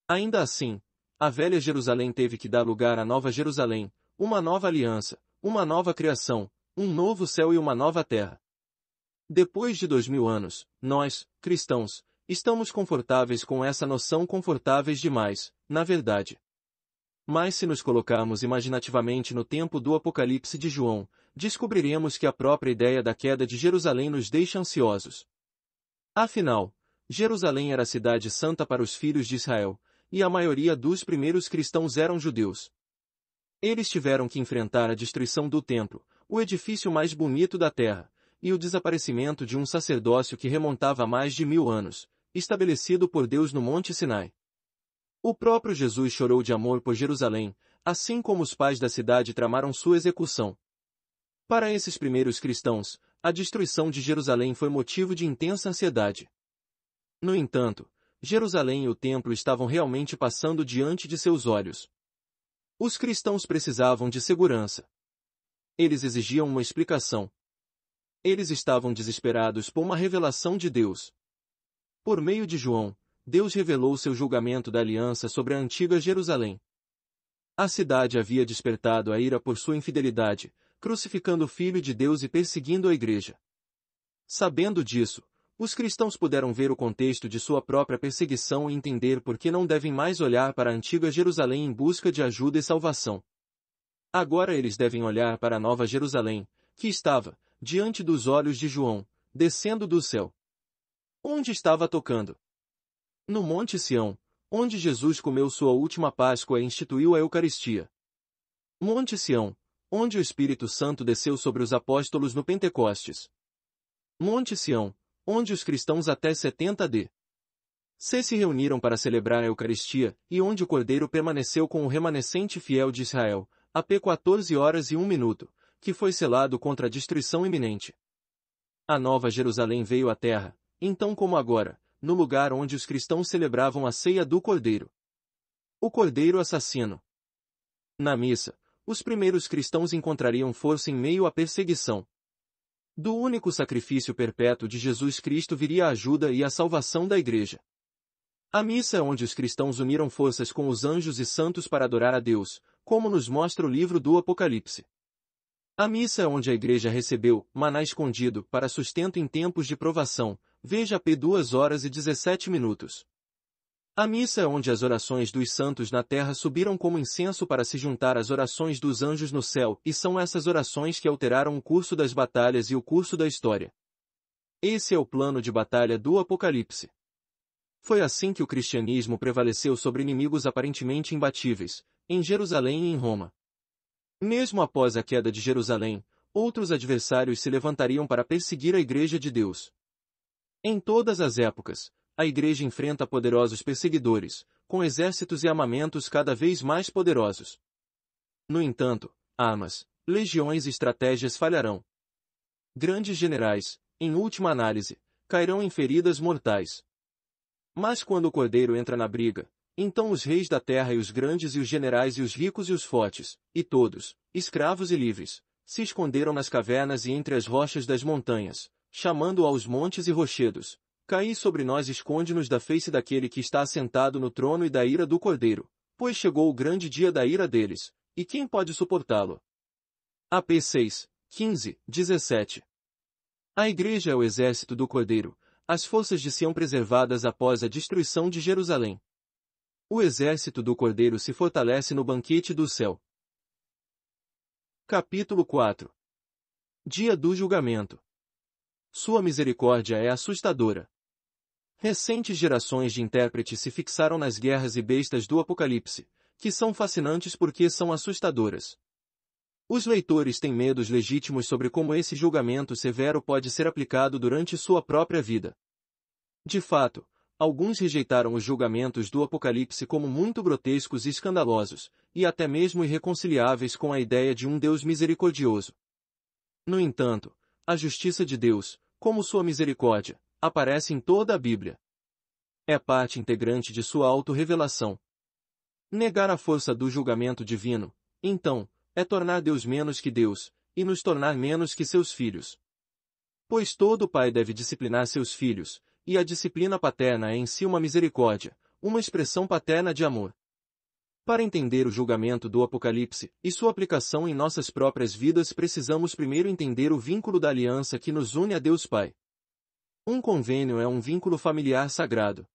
Ainda assim, a velha Jerusalém teve que dar lugar à nova Jerusalém, uma nova aliança, uma nova criação, um novo céu e uma nova terra. Depois de 2000 anos, nós, cristãos, estamos confortáveis com essa noção, confortáveis demais, na verdade. Mas se nos colocarmos imaginativamente no tempo do Apocalipse de João, descobriremos que a própria ideia da queda de Jerusalém nos deixa ansiosos. Afinal, Jerusalém era a cidade santa para os filhos de Israel, e a maioria dos primeiros cristãos eram judeus. Eles tiveram que enfrentar a destruição do templo, o edifício mais bonito da terra, e o desaparecimento de um sacerdócio que remontava a mais de 1000 anos, estabelecido por Deus no Monte Sinai. O próprio Jesus chorou de amor por Jerusalém, assim como os pais da cidade tramaram sua execução. Para esses primeiros cristãos, a destruição de Jerusalém foi motivo de intensa ansiedade. No entanto, Jerusalém e o templo estavam realmente passando diante de seus olhos. Os cristãos precisavam de segurança. Eles exigiam uma explicação. Eles estavam desesperados por uma revelação de Deus. Por meio de João, Deus revelou seu julgamento da aliança sobre a antiga Jerusalém. A cidade havia despertado a ira por sua infidelidade, crucificando o Filho de Deus e perseguindo a igreja. Sabendo disso, os cristãos puderam ver o contexto de sua própria perseguição e entender por que não devem mais olhar para a antiga Jerusalém em busca de ajuda e salvação. Agora eles devem olhar para a nova Jerusalém, que estava, diante dos olhos de João, descendo do céu. Onde estava tocando? No Monte Sião, onde Jesus comeu sua última Páscoa e instituiu a Eucaristia. Monte Sião, onde o Espírito Santo desceu sobre os apóstolos no Pentecostes. Monte Sião, onde os cristãos até 70 AD Se reuniram para celebrar a Eucaristia, e onde o Cordeiro permaneceu com o remanescente fiel de Israel, AP 14 horas e 1 minuto, que foi selado contra a destruição iminente. A Nova Jerusalém veio à terra, então como agora, no lugar onde os cristãos celebravam a ceia do Cordeiro. O Cordeiro assassino. Na missa, os primeiros cristãos encontrariam força em meio à perseguição. Do único sacrifício perpétuo de Jesus Cristo viria a ajuda e a salvação da Igreja. A missa é onde os cristãos uniram forças com os anjos e santos para adorar a Deus, como nos mostra o livro do Apocalipse. A missa é onde a Igreja recebeu maná escondido para sustento em tempos de provação, veja P 2 horas e 17 minutos. A missa é onde as orações dos santos na terra subiram como incenso para se juntar às orações dos anjos no céu, e são essas orações que alteraram o curso das batalhas e o curso da história. Esse é o plano de batalha do Apocalipse. Foi assim que o cristianismo prevaleceu sobre inimigos aparentemente imbatíveis, em Jerusalém e em Roma. Mesmo após a queda de Jerusalém, outros adversários se levantariam para perseguir a Igreja de Deus. Em todas as épocas, a Igreja enfrenta poderosos perseguidores, com exércitos e armamentos cada vez mais poderosos. No entanto, armas, legiões e estratégias falharão. Grandes generais, em última análise, cairão em feridas mortais. Mas quando o Cordeiro entra na briga, então os reis da terra e os grandes e os generais e os ricos e os fortes, e todos, escravos e livres, se esconderam nas cavernas e entre as rochas das montanhas, chamando aos montes e rochedos: caí sobre nós e esconde-nos da face daquele que está assentado no trono e da ira do Cordeiro, pois chegou o grande dia da ira deles, e quem pode suportá-lo? AP 6, 15, 17. A Igreja é o exército do Cordeiro, as forças de Sião preservadas após a destruição de Jerusalém. O exército do Cordeiro se fortalece no banquete do céu. Capítulo 4. Dia do julgamento. Sua misericórdia é assustadora. Recentes gerações de intérpretes se fixaram nas guerras e bestas do Apocalipse, que são fascinantes porque são assustadoras. Os leitores têm medos legítimos sobre como esse julgamento severo pode ser aplicado durante sua própria vida. De fato, alguns rejeitaram os julgamentos do Apocalipse como muito grotescos e escandalosos, e até mesmo irreconciliáveis com a ideia de um Deus misericordioso. No entanto, a justiça de Deus, como sua misericórdia, aparece em toda a Bíblia. É parte integrante de sua autorrevelação. Negar a força do julgamento divino, então, é tornar Deus menos que Deus, e nos tornar menos que seus filhos. Pois todo pai deve disciplinar seus filhos, e a disciplina paterna é em si uma misericórdia, uma expressão paterna de amor. Para entender o julgamento do Apocalipse e sua aplicação em nossas próprias vidas, precisamos primeiro entender o vínculo da aliança que nos une a Deus Pai. Um convênio é um vínculo familiar sagrado.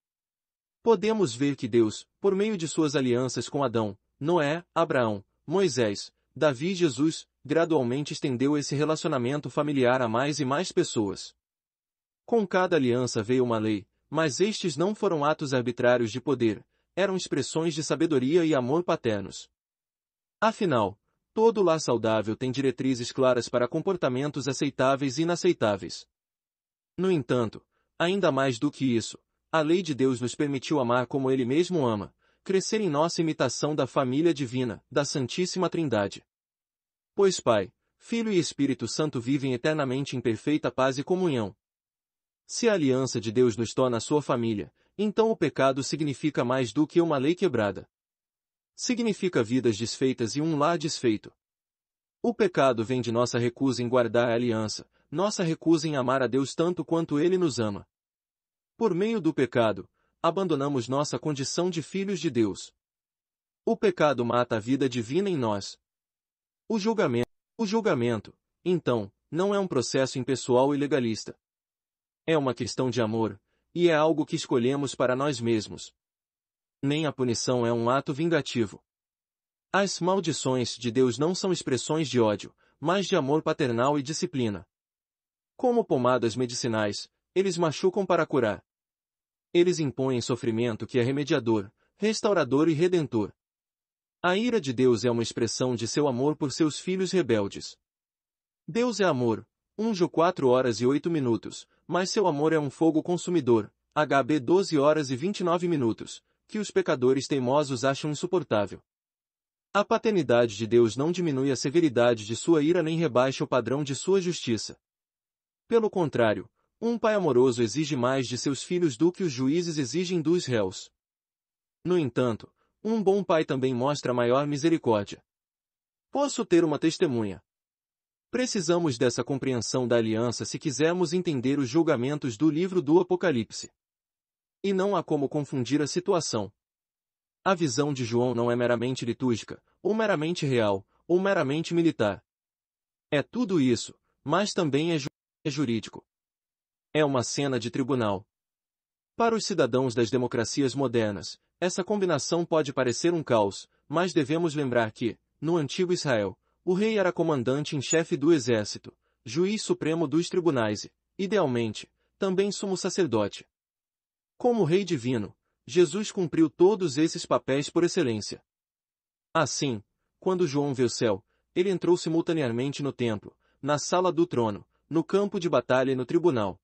Podemos ver que Deus, por meio de suas alianças com Adão, Noé, Abraão, Moisés, Davi e Jesus, gradualmente estendeu esse relacionamento familiar a mais e mais pessoas. Com cada aliança veio uma lei, mas estes não foram atos arbitrários de poder, eram expressões de sabedoria e amor paternos. Afinal, todo lar saudável tem diretrizes claras para comportamentos aceitáveis e inaceitáveis. No entanto, ainda mais do que isso, a lei de Deus nos permitiu amar como Ele mesmo ama, crescer em nossa imitação da família divina, da Santíssima Trindade. Pois Pai, Filho e Espírito Santo vivem eternamente em perfeita paz e comunhão. Se a aliança de Deus nos torna sua família, então o pecado significa mais do que uma lei quebrada. Significa vidas desfeitas e um lar desfeito. O pecado vem de nossa recusa em guardar a aliança, nossa recusa em amar a Deus tanto quanto Ele nos ama. Por meio do pecado, abandonamos nossa condição de filhos de Deus. O pecado mata a vida divina em nós. O julgamento, então, não é um processo impessoal e legalista. É uma questão de amor, e é algo que escolhemos para nós mesmos. Nem a punição é um ato vingativo. As maldições de Deus não são expressões de ódio, mas de amor paternal e disciplina. Como pomadas medicinais, eles machucam para curar. Eles impõem sofrimento que é remediador, restaurador e redentor. A ira de Deus é uma expressão de seu amor por seus filhos rebeldes. Deus é amor, 1 João 4 horas e 8 minutos, mas seu amor é um fogo consumidor, HB 12 horas e 29 minutos, que os pecadores teimosos acham insuportável. A paternidade de Deus não diminui a severidade de sua ira nem rebaixa o padrão de sua justiça. Pelo contrário, um pai amoroso exige mais de seus filhos do que os juízes exigem dos réus. No entanto, um bom pai também mostra maior misericórdia. Posso ter uma testemunha. Precisamos dessa compreensão da aliança se quisermos entender os julgamentos do livro do Apocalipse. E não há como confundir a situação. A visão de João não é meramente litúrgica, ou meramente real, ou meramente militar. É tudo isso, mas também é jurídico. É uma cena de tribunal. Para os cidadãos das democracias modernas, essa combinação pode parecer um caos, mas devemos lembrar que, no antigo Israel, o rei era comandante em chefe do exército, juiz supremo dos tribunais e, idealmente, também sumo sacerdote. Como rei divino, Jesus cumpriu todos esses papéis por excelência. Assim, quando João vê o céu, ele entrou simultaneamente no templo, na sala do trono, no campo de batalha e no tribunal.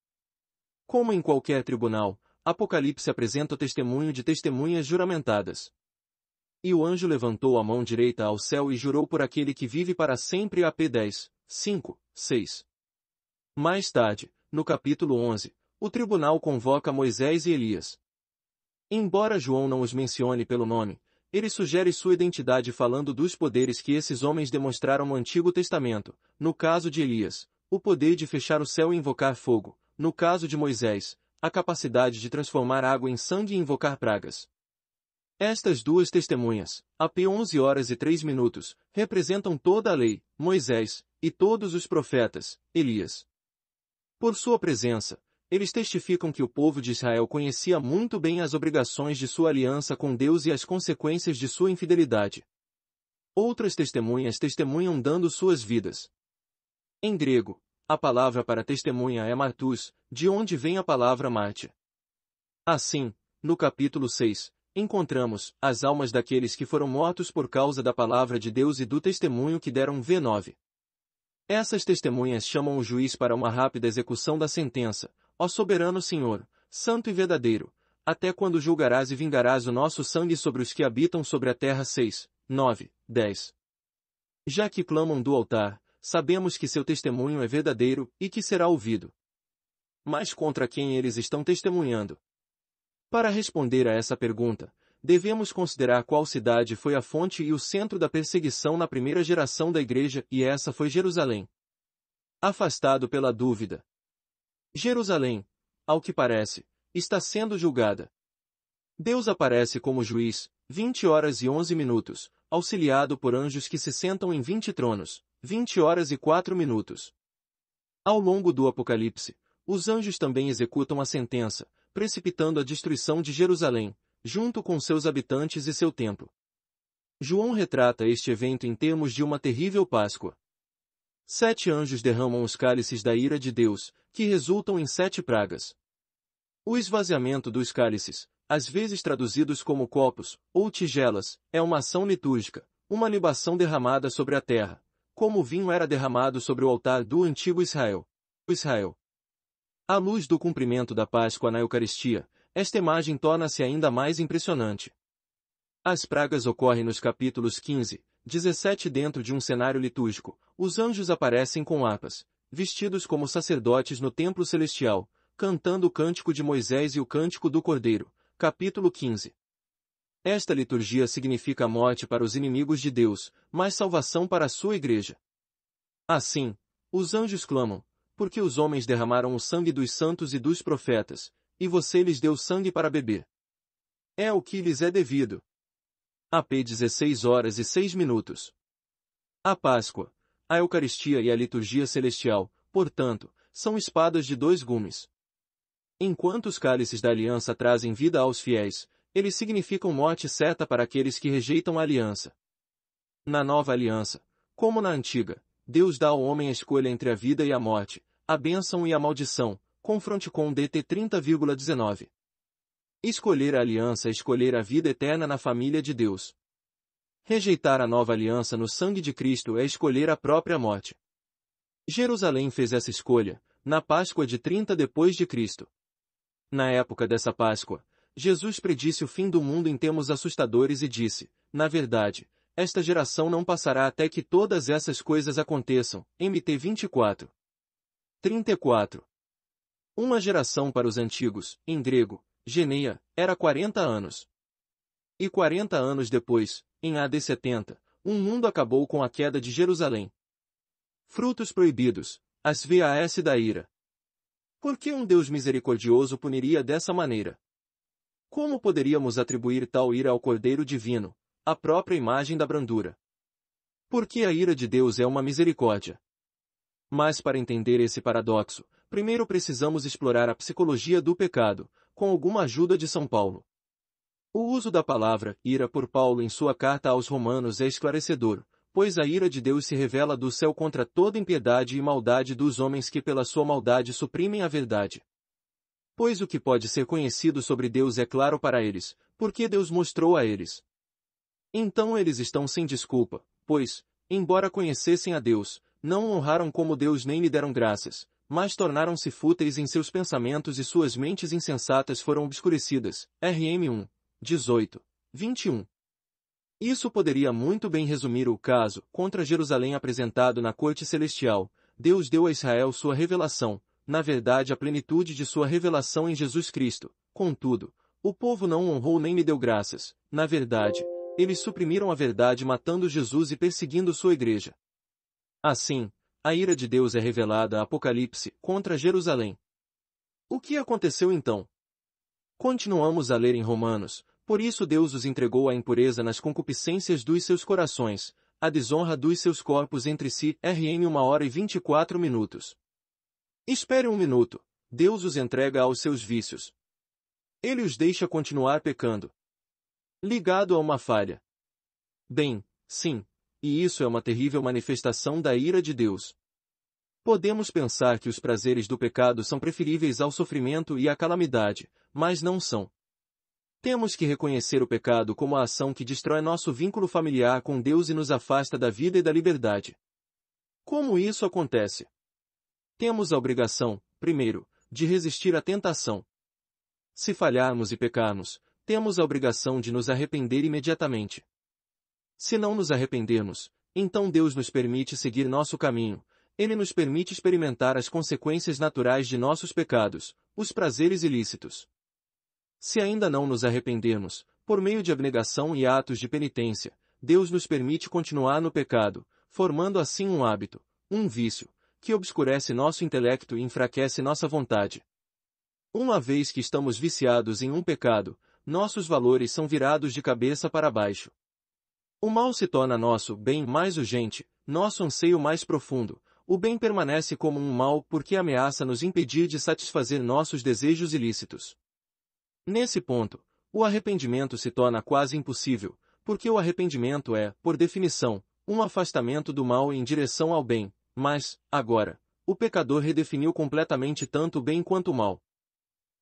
Como em qualquer tribunal, Apocalipse apresenta o testemunho de testemunhas juramentadas. E o anjo levantou a mão direita ao céu e jurou por aquele que vive para sempre. AP 10, 5, 6. Mais tarde, no capítulo 11, o tribunal convoca Moisés e Elias. Embora João não os mencione pelo nome, ele sugere sua identidade falando dos poderes que esses homens demonstraram no Antigo Testamento, no caso de Elias, o poder de fechar o céu e invocar fogo, no caso de Moisés, a capacidade de transformar água em sangue e invocar pragas. Estas duas testemunhas, AP 11 horas e 3 minutos, representam toda a lei, Moisés, e todos os profetas, Elias. Por sua presença, eles testificam que o povo de Israel conhecia muito bem as obrigações de sua aliança com Deus e as consequências de sua infidelidade. Outras testemunhas testemunham dando suas vidas. Em grego, a palavra para testemunha é martus, de onde vem a palavra mártir. Assim, no capítulo 6, encontramos as almas daqueles que foram mortos por causa da palavra de Deus e do testemunho que deram. V9. Essas testemunhas chamam o juiz para uma rápida execução da sentença. Ó soberano Senhor, santo e verdadeiro, até quando julgarás e vingarás o nosso sangue sobre os que habitam sobre a terra? 6, 9, 10. Já que clamam do altar, sabemos que seu testemunho é verdadeiro e que será ouvido. Mas contra quem eles estão testemunhando? Para responder a essa pergunta, devemos considerar qual cidade foi a fonte e o centro da perseguição na primeira geração da igreja, e essa foi Jerusalém. Afastado pela dúvida. Jerusalém, ao que parece, está sendo julgada. Deus aparece como juiz, 20 horas e 11 minutos, auxiliado por anjos que se sentam em 20 tronos, 20 horas e 4 minutos. Ao longo do Apocalipse, os anjos também executam a sentença, precipitando a destruição de Jerusalém, junto com seus habitantes e seu templo. João retrata este evento em termos de uma terrível Páscoa. 7 anjos derramam os cálices da ira de Deus, que resultam em 7 pragas. O esvaziamento dos cálices, às vezes traduzidos como copos, ou tigelas, é uma ação litúrgica, uma libação derramada sobre a terra, como o vinho era derramado sobre o altar do antigo Israel. À luz do cumprimento da Páscoa na Eucaristia, esta imagem torna-se ainda mais impressionante. As pragas ocorrem nos capítulos 15, 17 dentro de um cenário litúrgico. Os anjos aparecem com harpas, vestidos como sacerdotes no templo celestial, cantando o cântico de Moisés e o cântico do Cordeiro. Capítulo 15. Esta liturgia significa a morte para os inimigos de Deus, mas salvação para a sua igreja. Assim, os anjos clamam, porque os homens derramaram o sangue dos santos e dos profetas, e você lhes deu sangue para beber. É o que lhes é devido. AP 16 horas e 6 minutos. A Páscoa, a Eucaristia e a liturgia celestial, portanto, são espadas de 2 gumes. Enquanto os cálices da aliança trazem vida aos fiéis, eles significam morte certa para aqueles que rejeitam a aliança. Na nova aliança, como na antiga, Deus dá ao homem a escolha entre a vida e a morte, a bênção e a maldição. Confronte com DT 30,19. Escolher a aliança é escolher a vida eterna na família de Deus. Rejeitar a nova aliança no sangue de Cristo é escolher a própria morte. Jerusalém fez essa escolha, na Páscoa de 30 depois de Cristo. Na época dessa Páscoa, Jesus predisse o fim do mundo em termos assustadores e disse, na verdade, esta geração não passará até que todas essas coisas aconteçam. MT 24. 34. Uma geração para os antigos, em grego, geneia, era 40 anos. E 40 anos depois, em AD 70, um mundo acabou com a queda de Jerusalém. Frutos proibidos, as VAS da ira. Por que um Deus misericordioso puniria dessa maneira? Como poderíamos atribuir tal ira ao Cordeiro Divino, a própria imagem da brandura? Porque a ira de Deus é uma misericórdia. Mas para entender esse paradoxo, primeiro precisamos explorar a psicologia do pecado, com alguma ajuda de São Paulo. O uso da palavra ira por Paulo em sua carta aos Romanos é esclarecedor, pois a ira de Deus se revela do céu contra toda impiedade e maldade dos homens que pela sua maldade suprimem a verdade. Pois o que pode ser conhecido sobre Deus é claro para eles, porque Deus mostrou a eles. Então eles estão sem desculpa, pois, embora conhecessem a Deus, não o honraram como Deus nem lhe deram graças, mas tornaram-se fúteis em seus pensamentos e suas mentes insensatas foram obscurecidas. RM 1, 18, 21. Isso poderia muito bem resumir o caso contra Jerusalém apresentado na corte celestial. Deus deu a Israel sua revelação, na verdade a plenitude de sua revelação em Jesus Cristo. Contudo, o povo não o honrou nem lhe deu graças. Na verdade, eles suprimiram a verdade matando Jesus e perseguindo sua igreja. Assim, a ira de Deus é revelada Apocalipse contra Jerusalém. O que aconteceu então? Continuamos a ler em Romanos. Por isso Deus os entregou à impureza nas concupiscências dos seus corações, à desonra dos seus corpos entre si. RM 1 hora e 24 minutos. Espere um minuto. Deus os entrega aos seus vícios. Ele os deixa continuar pecando. Ligado a uma falha. Bem, sim, e isso é uma terrível manifestação da ira de Deus. Podemos pensar que os prazeres do pecado são preferíveis ao sofrimento e à calamidade, mas não são. Temos que reconhecer o pecado como a ação que destrói nosso vínculo familiar com Deus e nos afasta da vida e da liberdade. Como isso acontece? Temos a obrigação, primeiro, de resistir à tentação. Se falharmos e pecarmos, temos a obrigação de nos arrepender imediatamente. Se não nos arrependermos, então Deus nos permite seguir nosso caminho. Ele nos permite experimentar as consequências naturais de nossos pecados, os prazeres ilícitos. Se ainda não nos arrependermos, por meio de abnegação e atos de penitência, Deus nos permite continuar no pecado, formando assim um hábito, um vício, que obscurece nosso intelecto e enfraquece nossa vontade. Uma vez que estamos viciados em um pecado, nossos valores são virados de cabeça para baixo. O mal se torna nosso bem mais urgente, nosso anseio mais profundo. O bem permanece como um mal porque ameaça nos impedir de satisfazer nossos desejos ilícitos. Nesse ponto, o arrependimento se torna quase impossível, porque o arrependimento é, por definição, um afastamento do mal em direção ao bem, mas, agora, o pecador redefiniu completamente tanto o bem quanto o mal.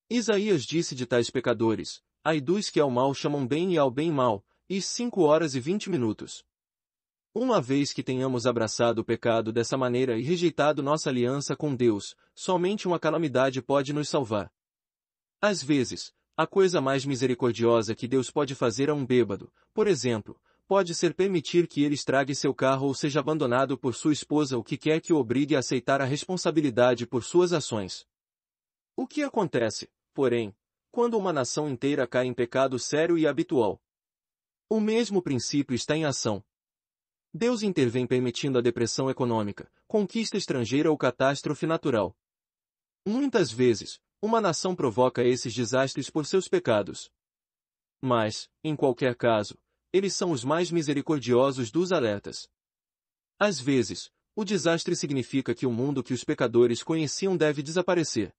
Isaías disse de tais pecadores, ai dos que ao mal chamam bem e ao bem mal, e 5 horas e 20 minutos. Uma vez que tenhamos abraçado o pecado dessa maneira e rejeitado nossa aliança com Deus, somente uma calamidade pode nos salvar. Às vezes, a coisa mais misericordiosa que Deus pode fazer a um bêbado, por exemplo, pode ser permitir que ele estrague seu carro ou seja abandonado por sua esposa, o que quer que o obrigue a aceitar a responsabilidade por suas ações. O que acontece, porém, quando uma nação inteira cai em pecado sério e habitual? O mesmo princípio está em ação. Deus intervém permitindo a depressão econômica, conquista estrangeira ou catástrofe natural. Muitas vezes, uma nação provoca esses desastres por seus pecados. Mas, em qualquer caso, eles são os mais misericordiosos dos alertas. Às vezes, o desastre significa que o mundo que os pecadores conheciam deve desaparecer.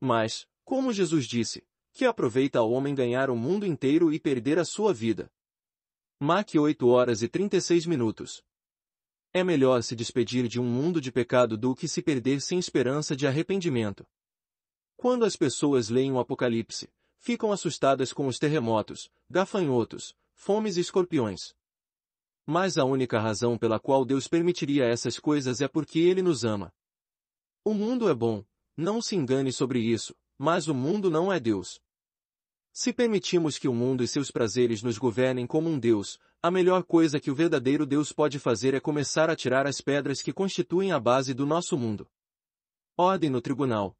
Mas, como Jesus disse, que aproveita ao homem ganhar o mundo inteiro e perder a sua vida. Mark 8 horas e 36 minutos. É melhor se despedir de um mundo de pecado do que se perder sem esperança de arrependimento. Quando as pessoas leem o Apocalipse, ficam assustadas com os terremotos, gafanhotos, fomes e escorpiões. Mas a única razão pela qual Deus permitiria essas coisas é porque Ele nos ama. O mundo é bom, não se engane sobre isso, mas o mundo não é Deus. Se permitimos que o mundo e seus prazeres nos governem como um Deus, a melhor coisa que o verdadeiro Deus pode fazer é começar a tirar as pedras que constituem a base do nosso mundo. Ordem no tribunal.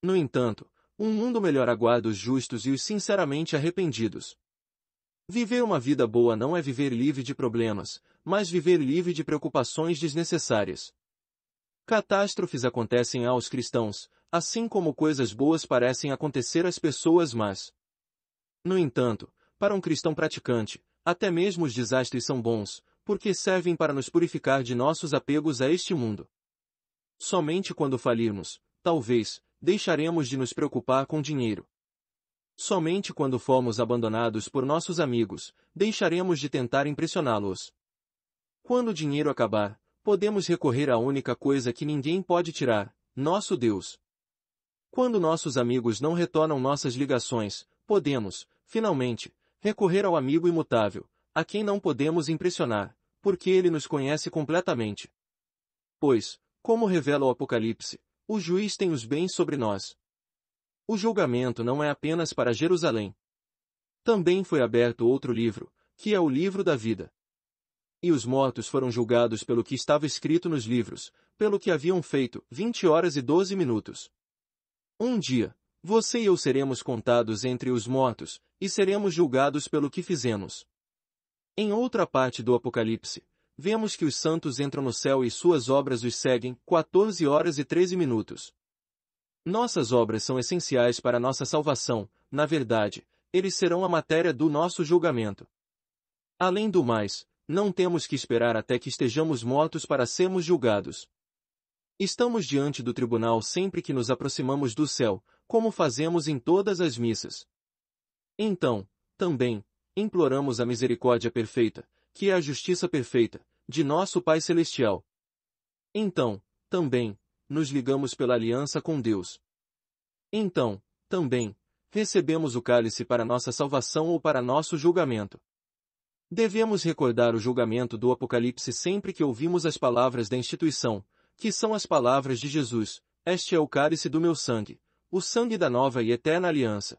No entanto, um mundo melhor aguarda os justos e os sinceramente arrependidos. Viver uma vida boa não é viver livre de problemas, mas viver livre de preocupações desnecessárias. Catástrofes acontecem aos cristãos, assim como coisas boas parecem acontecer às pessoas más. No entanto, para um cristão praticante, até mesmo os desastres são bons, porque servem para nos purificar de nossos apegos a este mundo. Somente quando falirmos, talvez, deixaremos de nos preocupar com dinheiro. Somente quando formos abandonados por nossos amigos, deixaremos de tentar impressioná-los. Quando o dinheiro acabar, podemos recorrer à única coisa que ninguém pode tirar, nosso Deus. Quando nossos amigos não retornam nossas ligações, podemos, finalmente, recorrer ao amigo imutável, a quem não podemos impressionar, porque ele nos conhece completamente. Pois, como revela o Apocalipse, o juiz tem os bens sobre nós. O julgamento não é apenas para Jerusalém. Também foi aberto outro livro, que é o livro da vida. E os mortos foram julgados pelo que estava escrito nos livros, pelo que haviam feito, 20 horas e 12 minutos. Um dia, você e eu seremos contados entre os mortos, e seremos julgados pelo que fizemos. Em outra parte do Apocalipse, vemos que os santos entram no céu e suas obras os seguem, 14 horas e 13 minutos. Nossas obras são essenciais para nossa salvação, na verdade, eles serão a matéria do nosso julgamento. Além do mais, não temos que esperar até que estejamos mortos para sermos julgados. Estamos diante do tribunal sempre que nos aproximamos do céu, como fazemos em todas as missas. Então, também, imploramos a misericórdia perfeita, que é a justiça perfeita, de nosso Pai Celestial. Então, também, nos ligamos pela aliança com Deus. Então, também, recebemos o cálice para nossa salvação ou para nosso julgamento. Devemos recordar o julgamento do Apocalipse sempre que ouvimos as palavras da instituição, que são as palavras de Jesus: este é o cálice do meu sangue, o sangue da nova e eterna aliança.